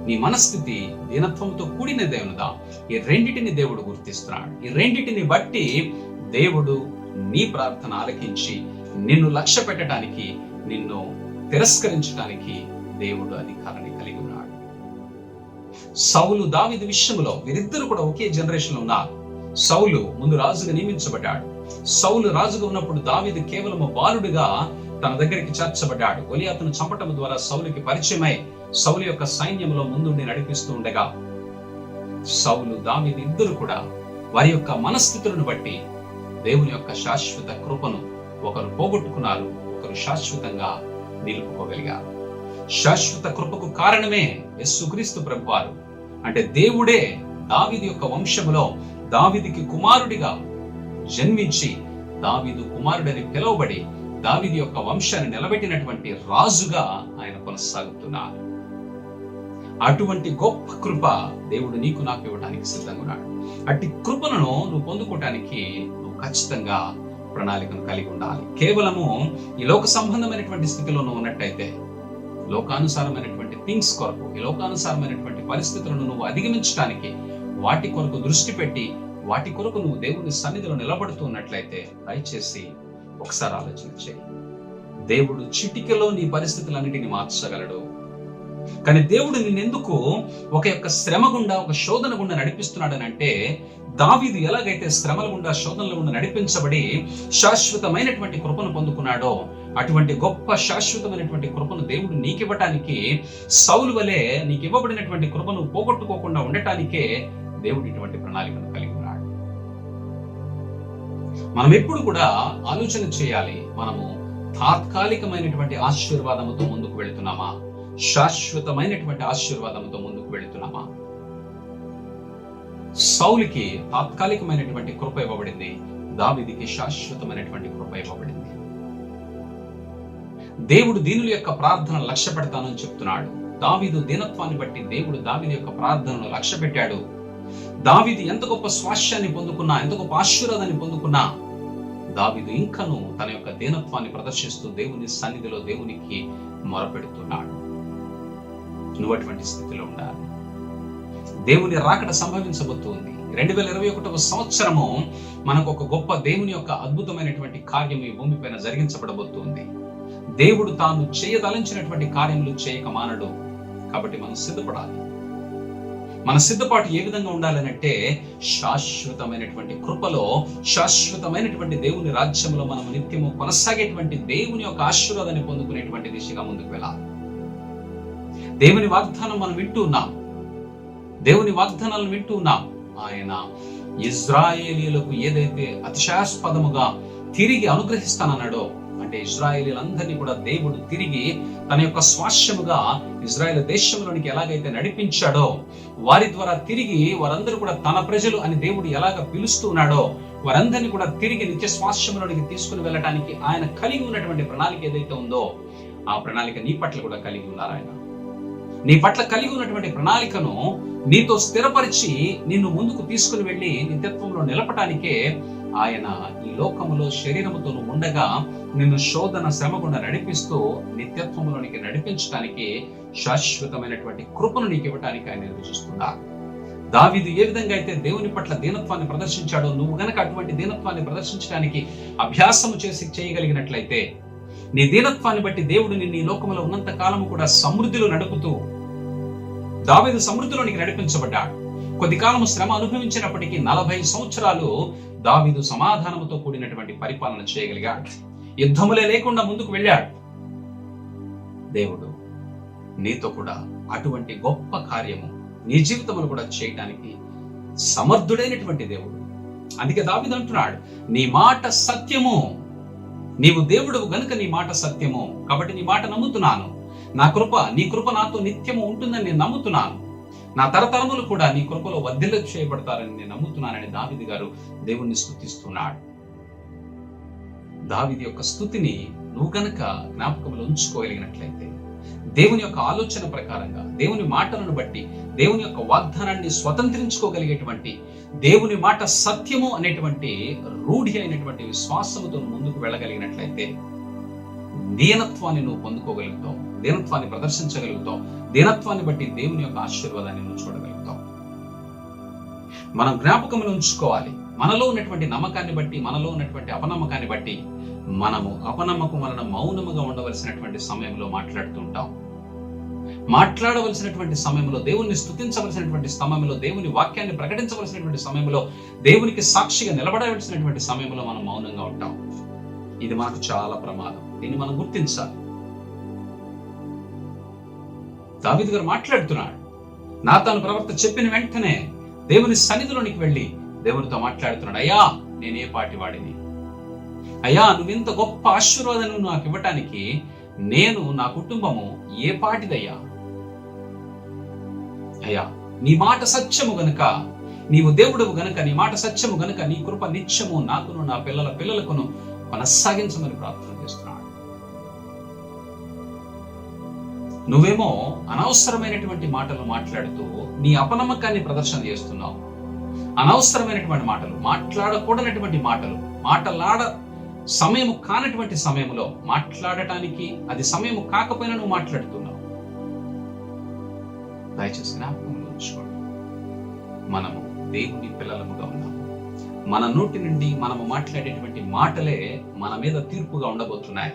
నీ మనస్థితి దీనత్వంతో కూడినదై ఉన్నదా? ఈ రెండిటిని దేవుడు గుర్తిస్తున్నాడు. ఈ రెండిటిని బట్టి దేవుడు నీ ప్రార్థన ఆలకించి నిన్ను లక్ష్య పెట్టడానికి, నిన్ను తిరస్కరించడానికి దేవుడు అధికారాన్ని కలిగి ఉన్నాడు. సౌలు దావీదు విషయంలో వీరిద్దరు కూడా ఒకే జనరేషన్ లో ఉన్నారు. సౌలు ముందు రాజుగా నియమించబడ్డాడు. సౌలు రాజుగా ఉన్నప్పుడు దావీదు కేవలము బాలుడిగా తన దగ్గరికి చేర్చబడ్డాడు. గొలియాతును చంపటం ద్వారా సౌలుకి పరిచయమై సౌలు యొక్క సైన్యంలో ముందుండి నడిపిస్తూ ఉండగా, సౌలు దావీదు ఇద్దరు కూడా వారి యొక్క మనస్థితులను బట్టి దేవుని యొక్క శాశ్వత కృపను ఒకరు పోగొట్టుకున్నారు, ఒకరు శాశ్వతంగా నిలుపుకోగలిగారు. శాశ్వత కృపకు కారణమే యేసుక్రీస్తు ప్రభువారు. అంటే దేవుడే దావీదు యొక్క వంశములో దావీదుకి కుమారుడిగా జన్మించి దావీదు కుమారుడని పిలువబడి దావీదు యొక్క వంశాన్ని నిలబెట్టినటువంటి రాజుగా ఆయన కొనసాగుతున్నారు. అటువంటి గొప్ప కృప దేవుడు నీకు నాకు ఇవ్వడానికి సిద్ధంగా ఉన్నాడు. అట్టి కృపను నువ్వు పొందుకోవటానికి నువ్వు ఖచ్చితంగా ప్రణాళికను కలిగి ఉండాలి. కేవలము ఈ లోక సంబంధమైనటువంటి స్థితిలో నువ్వు ఉన్నట్టయితే, లోకానుసారమైనటువంటి థింగ్స్ కొరకు, ఈ లోకానుసారమైనటువంటి పరిస్థితులను నువ్వు అధిగమించడానికి వాటి కొరకు దృష్టి పెట్టి వాటి కొరకు నువ్వు దేవుని సన్నిధిలో నిలబడుతూ ఉన్నట్లయితే దయచేసి ఒకసారి ఆలోచన చేయి. దేవుడు చిటికెలో నీ పరిస్థితులన్నిటిని మార్చగలడు. కానీ దేవుడు నిన్నెందుకు ఒక యొక్క శ్రమ గుండా, ఒక శోధన గుండా నడిపిస్తున్నాడని అంటే, దావీదు ఎలాగైతే శ్రమల గుండా, శోధనల గుండా నడిపించబడి శాశ్వతమైనటువంటి కృపను పొందుకున్నాడో, అటువంటి గొప్ప శాశ్వతమైనటువంటి కృపను దేవుడు నీకివ్వటానికి, సౌలు వలె నీకు ఇవ్వబడినటువంటి కృపను పోగొట్టుకోకుండా ఉండటానికే దేవుడు ఇటువంటి ప్రణాళికను కలిగి ఉన్నాడు. మనం ఎప్పుడు కూడా ఆలోచన చేయాలి, మనము తాత్కాలికమైనటువంటి ఆశీర్వాదముతో ముందుకు వెళుతున్నామా, శాశ్వతమైనటువంటి ఆశీర్వాదంతో ముందుకు వెళుతున్నామా? సౌలుకి తాత్కాలికమైనటువంటి కృప ఇవ్వబడింది, దావీదుకి శాశ్వతమైనటువంటి కృప ఇవ్వబడింది. దేవుడు దీనుల యొక్క ప్రార్థనను లక్ష్య పెడతానని చెప్తున్నాడు. దావీదు దీనత్వాన్ని బట్టి దేవుడు దావీదు యొక్క ప్రార్థనను లక్ష్య పెట్టాడు. దావీదు ఎంత గొప్ప స్వాస్యాన్ని పొందుకున్నా, ఎంత గొప్ప ఆశీర్వాదాన్ని పొందుకున్నా, దావీదు ఇంకను తన యొక్క దీనత్వాన్ని ప్రదర్శిస్తూ దేవుని సన్నిధిలో దేవునికి మొరపెడుతున్నాడు. నువ్వు అటువంటి స్థితిలో ఉండాలి. దేవుని రాకడ సంభవించబోతుంది. 2021వ సంవత్సరము మనకు ఒక గొప్ప దేవుని యొక్క అద్భుతమైనటువంటి కార్యం ఈ భూమిపైన జరిగించబడబోతుంది. దేవుడు తాను చేయదలించినటువంటి కార్యములు చేయక మానడు. కాబట్టి మనం సిద్ధపడాలి. మన సిద్ధపాటు ఏ విధంగా ఉండాలనంటే, శాశ్వతమైనటువంటి కృపలో, శాశ్వతమైనటువంటి దేవుని రాజ్యంలో మనం నిత్యము కొనసాగేటువంటి దేవుని యొక్క ఆశీర్వాదాన్ని పొందుకునేటువంటి దిశగా ముందుకు వెళ్ళాలి. దేవుని వాగ్దానం మనం వింటూ ఉన్నాం. దేవుని వాగ్దానాలను వింటూ ఉన్నాం. ఆయన ఇజ్రాయేలీయులకు ఏదైతే అతిశాస్పదముగా తిరిగి అనుగ్రహిస్తానన్నాడో, అంటే ఇజ్రాయేలీలందరినీ కూడా దేవుడు తిరిగి తన యొక్క స్వాస్యముగా ఇజ్రాయేల్ దేశంలోనికి ఎలాగైతే నడిపించాడో, వారి ద్వారా తిరిగి వారందరూ కూడా తన ప్రజలు అని దేవుడు ఎలాగ పిలుస్తూ ఉన్నాడో, వారందరినీ కూడా తిరిగి నిత్య స్వాస్యంలోనికి తీసుకుని వెళ్ళడానికి ఆయన కలిగి ఉన్నటువంటి ప్రణాళిక ఏదైతే ఉందో, ఆ ప్రణాళిక నీ పట్ల కూడా కలిగి ఉన్నారు. ఆయన నీ పట్ల కలిగి ఉన్నటువంటి ప్రణాళికను నీతో స్థిరపరిచి నిన్ను ముందుకు తీసుకుని వెళ్ళి నిత్యత్వంలో నిలపటానికే ఆయన ఈ లోకములో శరీరముతో ఉండగా నిన్ను శోధన శ్రమ గుండా నడిపిస్తూ నిత్యత్వంలోనికి నడిపించడానికి, శాశ్వతమైనటువంటి కృపను నీకు ఇవ్వటానికి ఆయన ఎదురు చూస్తున్నారు. దావీదు ఏ విధంగా అయితే దేవుని పట్ల దీనత్వాన్ని ప్రదర్శించాడో, నువ్వు గనక అటువంటి దీనత్వాన్ని ప్రదర్శించడానికి అభ్యాసము చేయగలిగినట్లయితే, నీ దీనత్వాన్ని బట్టి దేవుడు నిన్ను ఈ లోకంలో ఉన్నంత కాలం కూడా సమృద్ధిలో నడుపుతూ, దావీదు సమృద్ధిలోనికి నడిపించబడ్డాడు. కొద్ది కాలం శ్రమ అనుభవించినప్పటికీ 40 సంవత్సరాలు దావీదు సమాధానంతో కూడినటువంటి పరిపాలన చేయగలిగాడు. యుద్ధములే లేకుండా ముందుకు వెళ్ళాడు. దేవుడు నీతో కూడా అటువంటి గొప్ప కార్యము నీ జీవితంలో కూడా చేయడానికి సమర్థుడైనటువంటి దేవుడు. అందుకే దావీదు అంటున్నాడు, నీ మాట సత్యము, నీవు దేవుడు గనుక నీ మాట సత్యము, కాబట్టి నీ మాట నమ్ముతున్నాను. నీ కృప నాతో నిత్యము ఉంటుందని నేను నమ్ముతున్నాను. నా తరతరములు కూడా నీ కృపలో వర్ధిల్ల చేయబడతారని నేను నమ్ముతున్నానని దావీదు గారు దేవుణ్ణి స్తుతిస్తున్నాడు. దావీదు యొక్క స్తుతిని నువ్వు గనక జ్ఞాపకంలో ఉంచుకోగలిగినట్లయితే, దేవుని యొక్క ఆలోచన ప్రకారంగా, దేవుని మాటలను బట్టి, దేవుని యొక్క వాగ్దానాన్ని స్వతంత్రించుకోగలిగేటువంటి, దేవుని మాట సత్యము అనేటువంటి రూఢి అయినటువంటి విశ్వాసముతో ముందుకు వెళ్ళగలిగినట్లయితే దీనత్వాన్ని నువ్వు పొందుకోగలుగుతావు, దీనత్వాన్ని ప్రదర్శించగలుగుతావు, దీనత్వాన్ని బట్టి దేవుని యొక్క ఆశీర్వాదాన్ని నువ్వు చూడగలుగుతావు. మనం జ్ఞాపకంలో ఉంచుకోవాలి, మనలో ఉన్నటువంటి నమ్మకాన్ని బట్టి, మనలో ఉన్నటువంటి అపనమ్మకాన్ని బట్టి మనము అపనమ్మకం వలన మౌనముగా ఉండవలసినటువంటి సమయంలో మాట్లాడుతుంటాం. మాట్లాడవలసినటువంటి సమయంలో, దేవుణ్ణి స్తుతించవలసినటువంటి సమయంలో, దేవుని వాక్యాన్ని ప్రకటించవలసినటువంటి సమయంలో, దేవునికి సాక్షిగా నిలబడవలసినటువంటి సమయంలో మనం మౌనంగా ఉంటాం. ఇది మనకు చాలా ప్రమాదం. దీన్ని మనం గుర్తించాలి. దావీదు గారు మాట్లాడుతున్నాడు. నాతాను ప్రవక్త చెప్పిన వెంటనే దేవుని సన్నిధిలోనికి వెళ్ళి దేవునితో మాట్లాడుతున్నాడు. అయ్యా, నేనే పాటి వాడిని. అయ్యా, నువ్వింత గొప్ప ఆశీర్వాదాన్ని నాకు ఇవ్వటానికి నేను, నా కుటుంబము ఏ పాటిదయ్యా? అయ్యా, నీ మాట సత్యము గనుక, నీవు దేవుడవు గనుక, నీ మాట సత్యము గనుక నీ కృప నిత్యము నాకును నా పిల్లల పిల్లలకును కొనసాగించమని ప్రార్థన చేస్తున్నాడు. నువ్వేమో అనవసరమైనటువంటి మాటలు మాట్లాడుతూ నీ అపనమ్మకాన్ని ప్రదర్శన చేస్తున్నావు. అనవసరమైనటువంటి మాటలు, మాట్లాడకూడనటువంటి మాటలు, మాటలాడ సమయము కానటువంటి సమయంలో మాట్లాడటానికి అది సమయము కాకపోయినా నువ్వు మాట్లాడుతున్నావు. దయచేసి జ్ఞాపకంలో ఉంచుకోండి, మనము దేవుని పిల్లలముగా ఉన్నాము. మన నోటి నుండి మనము మాట్లాడేటువంటి మాటలే మన మీద తీర్పుగా ఉండబోతున్నాయి.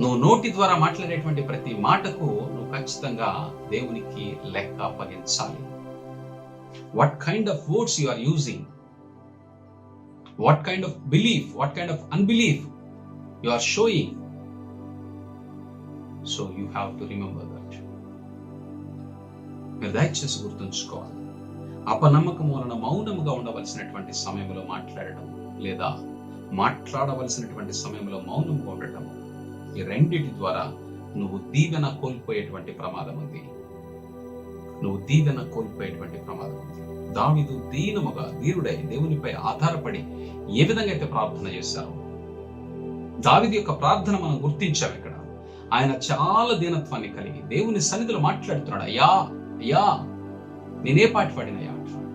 నువ్వు నోటి ద్వారా మాట్లాడేటువంటి ప్రతి మాటకు నువ్వు ఖచ్చితంగా దేవునికి లెక్క అప్పగించాలి. What kind of words you are using, what kind of belief, what kind of unbelief you are showing, so you have to remember that. మీరు దయచేసి గుర్తుంచుకోవాలి, అపనమ్మకం వలన మౌనముగా ఉండవలసినటువంటి సమయంలో మాట్లాడటం, లేదా మాట్లాడవలసినటువంటి సమయంలో మౌనంగా ఉండటం, ఈ రెండిటి ద్వారా నువ్వు దీవెన కోల్పోయేటువంటి ప్రమాదం ఉంది. దావీదు దీనముగా, ధీరుడై దేవునిపై ఆధారపడి ఏ విధంగా అయితే ప్రార్థన చేశారో, దావీదు యొక్క ప్రార్థన మనం గుర్తించాం. ఇక్కడ ఆయన చాలా దీనత్వాన్ని కలిగి దేవుని సన్నిధిలో మాట్లాడుతున్నాడు. అయ్యా, అయ్యా, నేనే పాటి పాడినయ్యా అంటున్నాడు.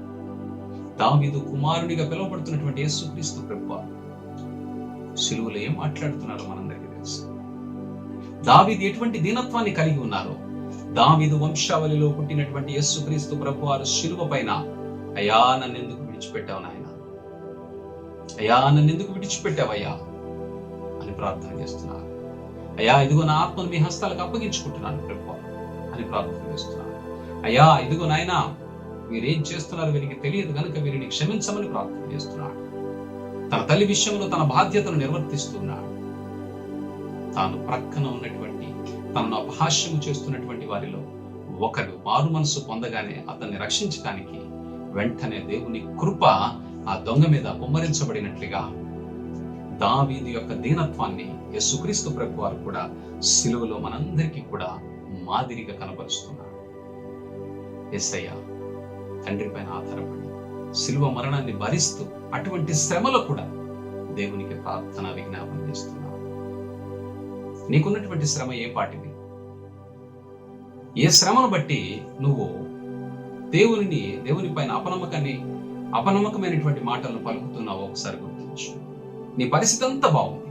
దావీదు కుమారునిగా పిలువబడుతున్నటువంటి యేసుక్రీస్తు ప్రభువారు సిలువలో ఏం మాట్లాడుతున్నారో మనందరికీ తెలుసు. దావీదు ఎటువంటి దీనత్వాన్ని కలిగి ఉన్నారో, దావీదు వంశావళిలో పుట్టినటువంటి యేసుక్రీస్తు ప్రభువారు సిలువ పైన, అయ్యా, నన్ను ఎందుకు విడిచిపెట్టావు నాయన, అయ్యా, నన్ను ఎందుకు విడిచిపెట్టావయ్యా అని ప్రార్థన చేస్తున్నారు. అయ్యా, ఇదిగో నా ఆత్మను మీ హస్తాలకు అప్పగించుకుంటున్నాను ప్రభువా అని ప్రార్థన చేస్తున్నారు. అయ్యా, ఇదిగో నాయన, వీరేం చేస్తున్నారు వీరికి తెలియదు కనుక వీరిని క్షమించమని ప్రార్థన చేస్తున్నాడు. తన తల్లి విషయంలో తన బాధ్యతను నిర్వర్తిస్తున్నాడు. తాను ప్రక్కన ఉన్నటువంటి, తనను అపహాస్యము చేస్తున్నటువంటి వారిలో ఒకడు మారు మనసు పొందగానే అతన్ని రక్షించడానికి వెంటనే దేవుని కృప ఆ దొంగ మీద కుమ్మరించబడినట్లుగా దావీదు యొక్క దీనత్వాన్ని యేసుక్రీస్తు ప్రభువారు కూడా సిలువలో మనందరికీ కూడా మాదిరిగా కనపరుస్తున్నాడు. యేసయ్య తండ్రి పైన ఆధారపడి సిలువ మరణాన్ని భరిస్తూ అటువంటి శ్రమలో కూడా దేవునికి ప్రార్థన విజ్ఞాపన చేస్తున్నాడు. నీకున్నటువంటి శ్రమ ఏ పాటిది? ఏ శ్రమను బట్టి నువ్వు దేవుని పైన అపనమ్మకమైనటువంటి మాటలను పలుకుతున్నావో ఒకసారి గుర్తించు. నీ పరిస్థితి అంతా బాగుంది,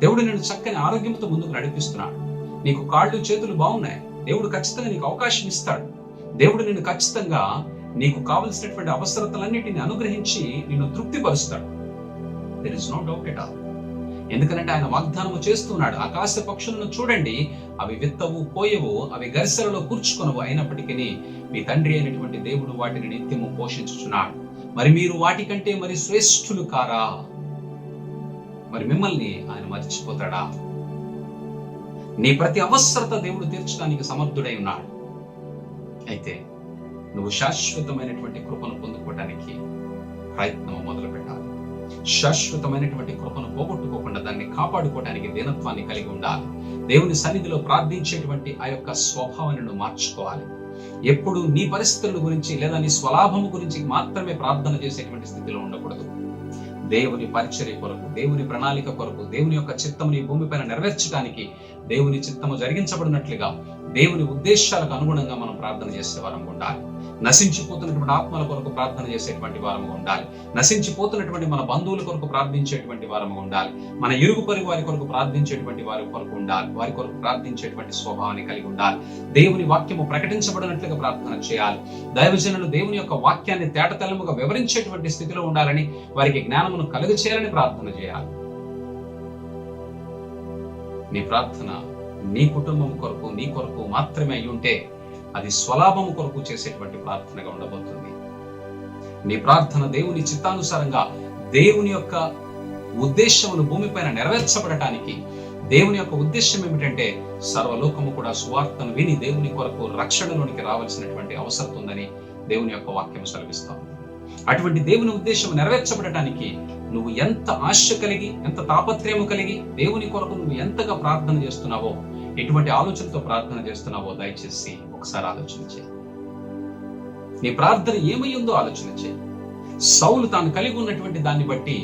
దేవుడు నిన్ను చక్కని ఆరోగ్యంతో ముందుకు నడిపిస్తున్నాడు, నీకు కాళ్ళు చేతులు బాగున్నాయి, దేవుడు ఖచ్చితంగా నీకు అవకాశం ఇస్తాడు, దేవుడు నిన్ను ఖచ్చితంగా నీకు కావలసినటువంటి అవసరతలన్నిటిని అనుగ్రహించి నిన్ను తృప్తిపరుస్తాడు. There is no doubt at all. ఎందుకంటే ఆయన వాగ్దానము చేస్తున్నాడు. ఆకాశ పక్షులను చూడండి, అవి విత్తవు, కోయవు, అవి గరిసెలలో కూర్చుకొనవు, అయినప్పటికీ మీ తండ్రి అయినటువంటి దేవుడు వాటిని నిత్యము పోషించుచున్నాడు. మరి మీరు వాటికంటే మరి శ్రేష్ఠులు కారా? మరి మిమ్మల్ని ఆయన మర్చిపోతాడా? నీ ప్రతి అవసరత దేవుడు తీర్చడానికి సమర్థుడై ఉన్నాడు. అయితే నువ్వు శాశ్వతమైనటువంటి కృపను పొందుకోవడానికి ప్రయత్నం మొదలు పెట్టాలి. శాశ్వతమైనటువంటి కృపను పోగొట్టుకోకుండా దాన్ని కాపాడుకోవడానికి దీనత్వాన్ని కలిగి ఉండాలి. దేవుని సన్నిధిలో ప్రార్థించేటువంటి ఆ యొక్క స్వభావాన్ని నువ్వు మార్చుకోవాలి. ఎప్పుడు నీ పరిస్థితుల గురించి లేదా నీ స్వలాభము గురించి మాత్రమే ప్రార్థన చేసేటువంటి స్థితిలో ఉండకూడదు. దేవుని పరిచర్య కొరకు, దేవుని ప్రణాళిక కొరకు, దేవుని యొక్క చిత్తము నీ భూమిపైన నెరవేర్చడానికి, దేవుని చిత్తము జరిగించబడినట్లుగా దేవుని ఉద్దేశాలకు అనుగుణంగా మనం ప్రార్థన చేసే వారంగా ఉండాలి. నశించిపోతున్నటువంటి ఆత్మల కొరకు ప్రార్థన చేసేటువంటి వారముగా ఉండాలి. నశించిపోతున్నటువంటి మన బంధువుల కొరకు ప్రార్థించేటువంటి వారముగా ఉండాలి. మన ఇరుగు పొరుగు వారి కొరకు ప్రార్థించేటువంటి వారి కొరకు ఉండాలి. వారి కొరకు ప్రార్థించేటువంటి స్వభావాన్ని కలిగి ఉండాలి. దేవుని వాక్యము ప్రకటించబడినట్లుగా ప్రార్థన చేయాలి. దైవజనులు దేవుని యొక్క వాక్యాన్ని తేటతెల్లముగా వివరించేటువంటి స్థితిలో ఉండాలని, వారికి జ్ఞానమును కలుగచేయాలని ప్రార్థన చేయాలి. నీ ప్రార్థన నీ కుటుంబం కొరకు, నీ కొరకు మాత్రమే అయి ఉంటే అది స్వలాభము కొరకు చేసేటువంటి ప్రార్థనగా ఉండబోతుంది. నీ ప్రార్థన దేవుని చిత్తానుసారంగా దేవుని యొక్క ఉద్దేశమును భూమిపైన నెరవేర్చబడటానికి, దేవుని యొక్క ఉద్దేశం ఏమిటంటే సర్వలోకము కూడా సువార్తను విని దేవుని కొరకు రక్షణలోనికి రావాల్సినటువంటి అవసరం ఉందని దేవుని యొక్క వాక్యం సెలవిస్తాం. అటువంటి దేవుని ఉద్దేశం నెరవేర్చబడటానికి నువ్వు ఎంత ఆశ కలిగి, ఎంత తాపత్రయము కలిగి దేవుని కొరకు నువ్వు ఎంతగా ప్రార్థన చేస్తున్నావో, ఎటువంటి ఆలోచనతో ప్రార్థన చేస్తున్నావో దయచేసి ఒకసారి ఆలోచన చేయి. నీ ప్రార్థన ఏమై ఉందో ఆలోచన చేయి. సౌలు తాను కలిగి ఉన్నటువంటి దాన్ని బట్టి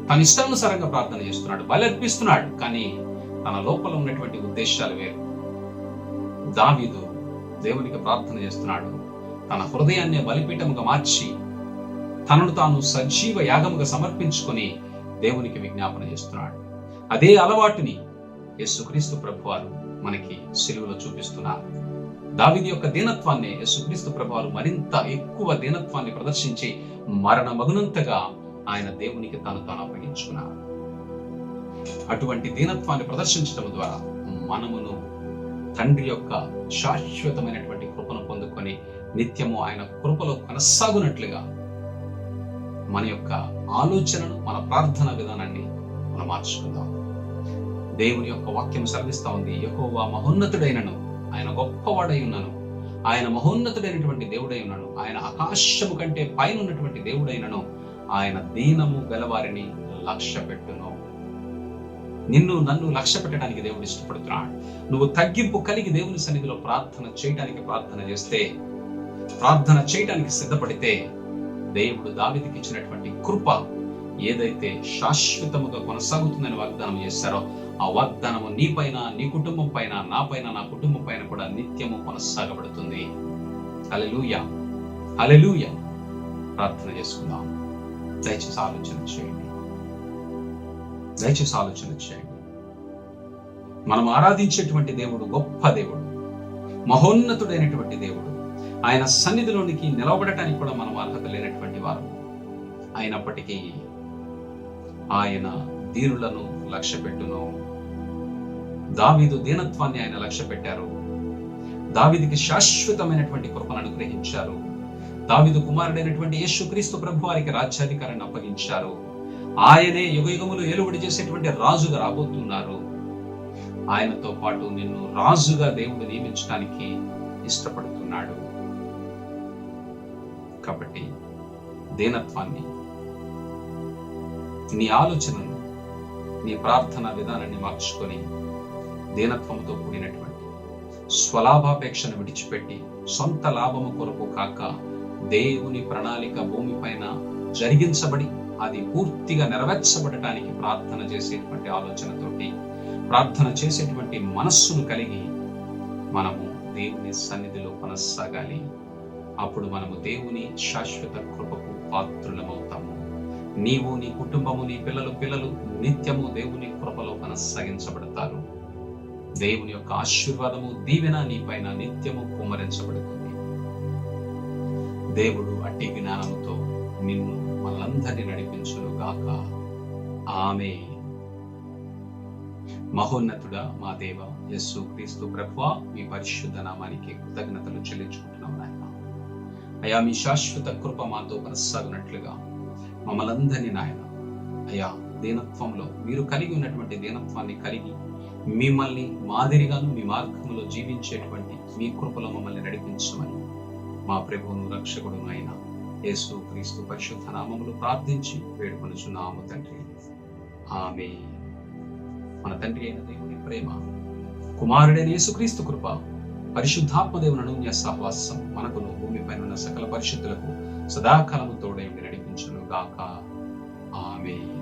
తన ఇష్టానుసారంగా ప్రార్థన చేస్తున్నాడు, బలి అర్పిస్తున్నాడు, కానీ తన లోపల ఉన్నటువంటి ఉద్దేశాలు వేరు. దావీదు దేవునికి ప్రార్థన చేస్తున్నాడు, తన హృదయాన్ని బలిపీఠముగా మార్చి తనను తాను సజీవ యాగముగా సమర్పించుకొని దేవునికి విజ్ఞాపన చేస్తున్నాడు. అదే అలవాటుని యేసుక్రీస్తు ప్రభువారు మనకి సిలువలో చూపిస్తున్నారు. దావీదు యొక్క దీనత్వాన్ని యేసుక్రీస్తు ప్రభువారు మరింత ఎక్కువ దీనత్వాన్ని ప్రదర్శించి మరణమగునంతగా ఆయన దేవునికి తాను అప్పగించుకున్నారు. అటువంటి దీనత్వాన్ని ప్రదర్శించడం ద్వారా మనమును తండ్రి యొక్క శాశ్వతమైనటువంటి కృపను పొందుకొని నిత్యము ఆయన కృపలో కొనసాగునట్లుగా మన యొక్క ఆలోచనను, మన ప్రార్థన విధానాన్ని మనం మార్చుకుందాం. దేవుని యొక్క వాక్యం సెలవిస్తా ఉంది, యెహోవా మహోన్నతుడైనను, ఆయన గొప్పవాడై ఉన్నాను, ఆయన మహోన్నతుడైనటువంటి దేవుడై ఉన్నాను, ఆయన ఆకాశము కంటే పైన ఉన్నటువంటి దేవుడైనను, ఆయన దీనము గలవారిని లక్ష్య పెట్టును. నిన్ను నన్ను లక్ష్య పెట్టడానికి దేవుడు ఇష్టపడుతున్నాడు. నువ్వు తగ్గింపు కలిగి దేవుని సన్నిధిలో ప్రార్థన చేయడానికి సిద్ధపడితే దేవుడు దావీదుకి ఇచ్చినటువంటి కృప ఏదైతే శాశ్వతముగా కొనసాగుతుందని వాగ్దానం చేశారో ఆ వాగ్దానము నీ పైన, నీ కుటుంబం పైన, నా పైన, నా కుటుంబం పైన కూడా నిత్యము కొనసాగబడుతుంది. హల్లెలూయా, హల్లెలూయా. ప్రార్థన చేసుకుందాం. దయచేసి ఆలోచన చేయండి. మనం ఆరాధించేటువంటి దేవుడు గొప్ప దేవుడు, మహోన్నతుడైనటువంటి దేవుడు. ఆయన సన్నిధిలోనికి నిలవబడటానికి కూడా మనం అర్హత లేనటువంటి వారు. అయినప్పటికీ ఆయన దీనులను లక్ష్య పెట్టును. దావీదు దీనత్వాన్ని ఆయన లక్ష్య పెట్టారు. దావీదుకి శాశ్వతమైనటువంటి కృపను అనుగ్రహించారు. దావీదు కుమారుడైనటువంటి యేసుక్రీస్తు ప్రభు వారికి రాజ్యాధికారాన్ని అప్పగించారు. ఆయనే యుగయుగములు ఏలుబడి చేసేటువంటి రాజుగా రాబోతున్నారు. ఆయనతో పాటు నిన్ను రాజుగా దేవుడు నియమించడానికి ఇష్టపడుతున్నాడు. కాబట్టి దీనత్వాన్ని, నీ ఆలోచనను, నీ ప్రార్థన విధానాన్ని మార్చుకొని దీనత్వంతో కూడినటువంటి స్వలాభాపేక్షను విడిచిపెట్టి సొంత లాభము కొరకు కాక దేవుని ప్రణాళిక భూమిపైన జరిగించబడి అది పూర్తిగా నెరవేర్చబడటానికి ప్రార్థన చేసేటువంటి ఆలోచనతోటి, ప్రార్థన చేసేటువంటి మనస్సును కలిగి మనము దేవుని సన్నిధిలో కొనసాగాలి. అప్పుడు మనము దేవుని శాశ్వత కృపకు పాత్రులమవుతాము. నీవు, నీ కుటుంబము, నీ పిల్లలు నిత్యము దేవుని కృపలో కొనసాగించబడతారు. దేవుని యొక్క ఆశీర్వాదము, దీవెన నీ పైన నిత్యము కుమ్మరించబడుతుంది. దేవుడు అట్టి జ్ఞానముతో నిన్ను మనందరినీ నడిపించును గాక. ఆమేన్. మహోన్నతుడా మా దేవ యేసు క్రీస్తు ప్రభువా, మీ పరిశుద్ధ నామానికి కృతజ్ఞతలు చెల్లించుకుంటున్నాం నాయన. అయా మీ శాశ్వత కృప మాతో కొనసాగినట్లుగా మమ్మల్ని అందరినీ నాయన అయా దీనత్వంలో మీరు కలిగి ఉన్నటువంటి దీనత్వాన్ని కలిగి మిమ్మల్ని మాదిరిగాను మీ మార్గంలో జీవించేటువంటి మీ కృపలో మమ్మల్ని నడిపించమని మా ప్రభువును రక్షకుడు అయిన యేసు క్రీస్తు పరిశుద్ధ నామములు ప్రార్థించి వేడుకొనుచున్నాము తండ్రి. ఆమేన్. మన తండ్రి అయిన దేవుని ప్రేమ, కుమారుడైన యేసుక్రీస్తు కృప, పరిశుద్ధాత్మ దేవుని అనూన్య సహవాసం మనకును భూమిపైన ఉన్న సకల పరిశుద్ధులకు సదాకాలము తోడై ఉండి నడిపించును గాక. ఆమేన్.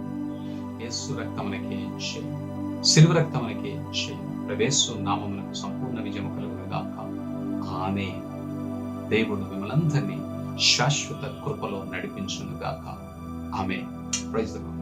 యేసు రక్తమునకే జయం, సిలువ రక్తమునకే జయం, ప్రవేశు నామమునకు సంపూర్ణ విజయము కలుగును గాక. ఆమేన్. దేవుడు మిమ్మల్ని అందరినీ శాశ్వత కృపలో నడిపించును గాక. ఆమేన్. Praise the lord.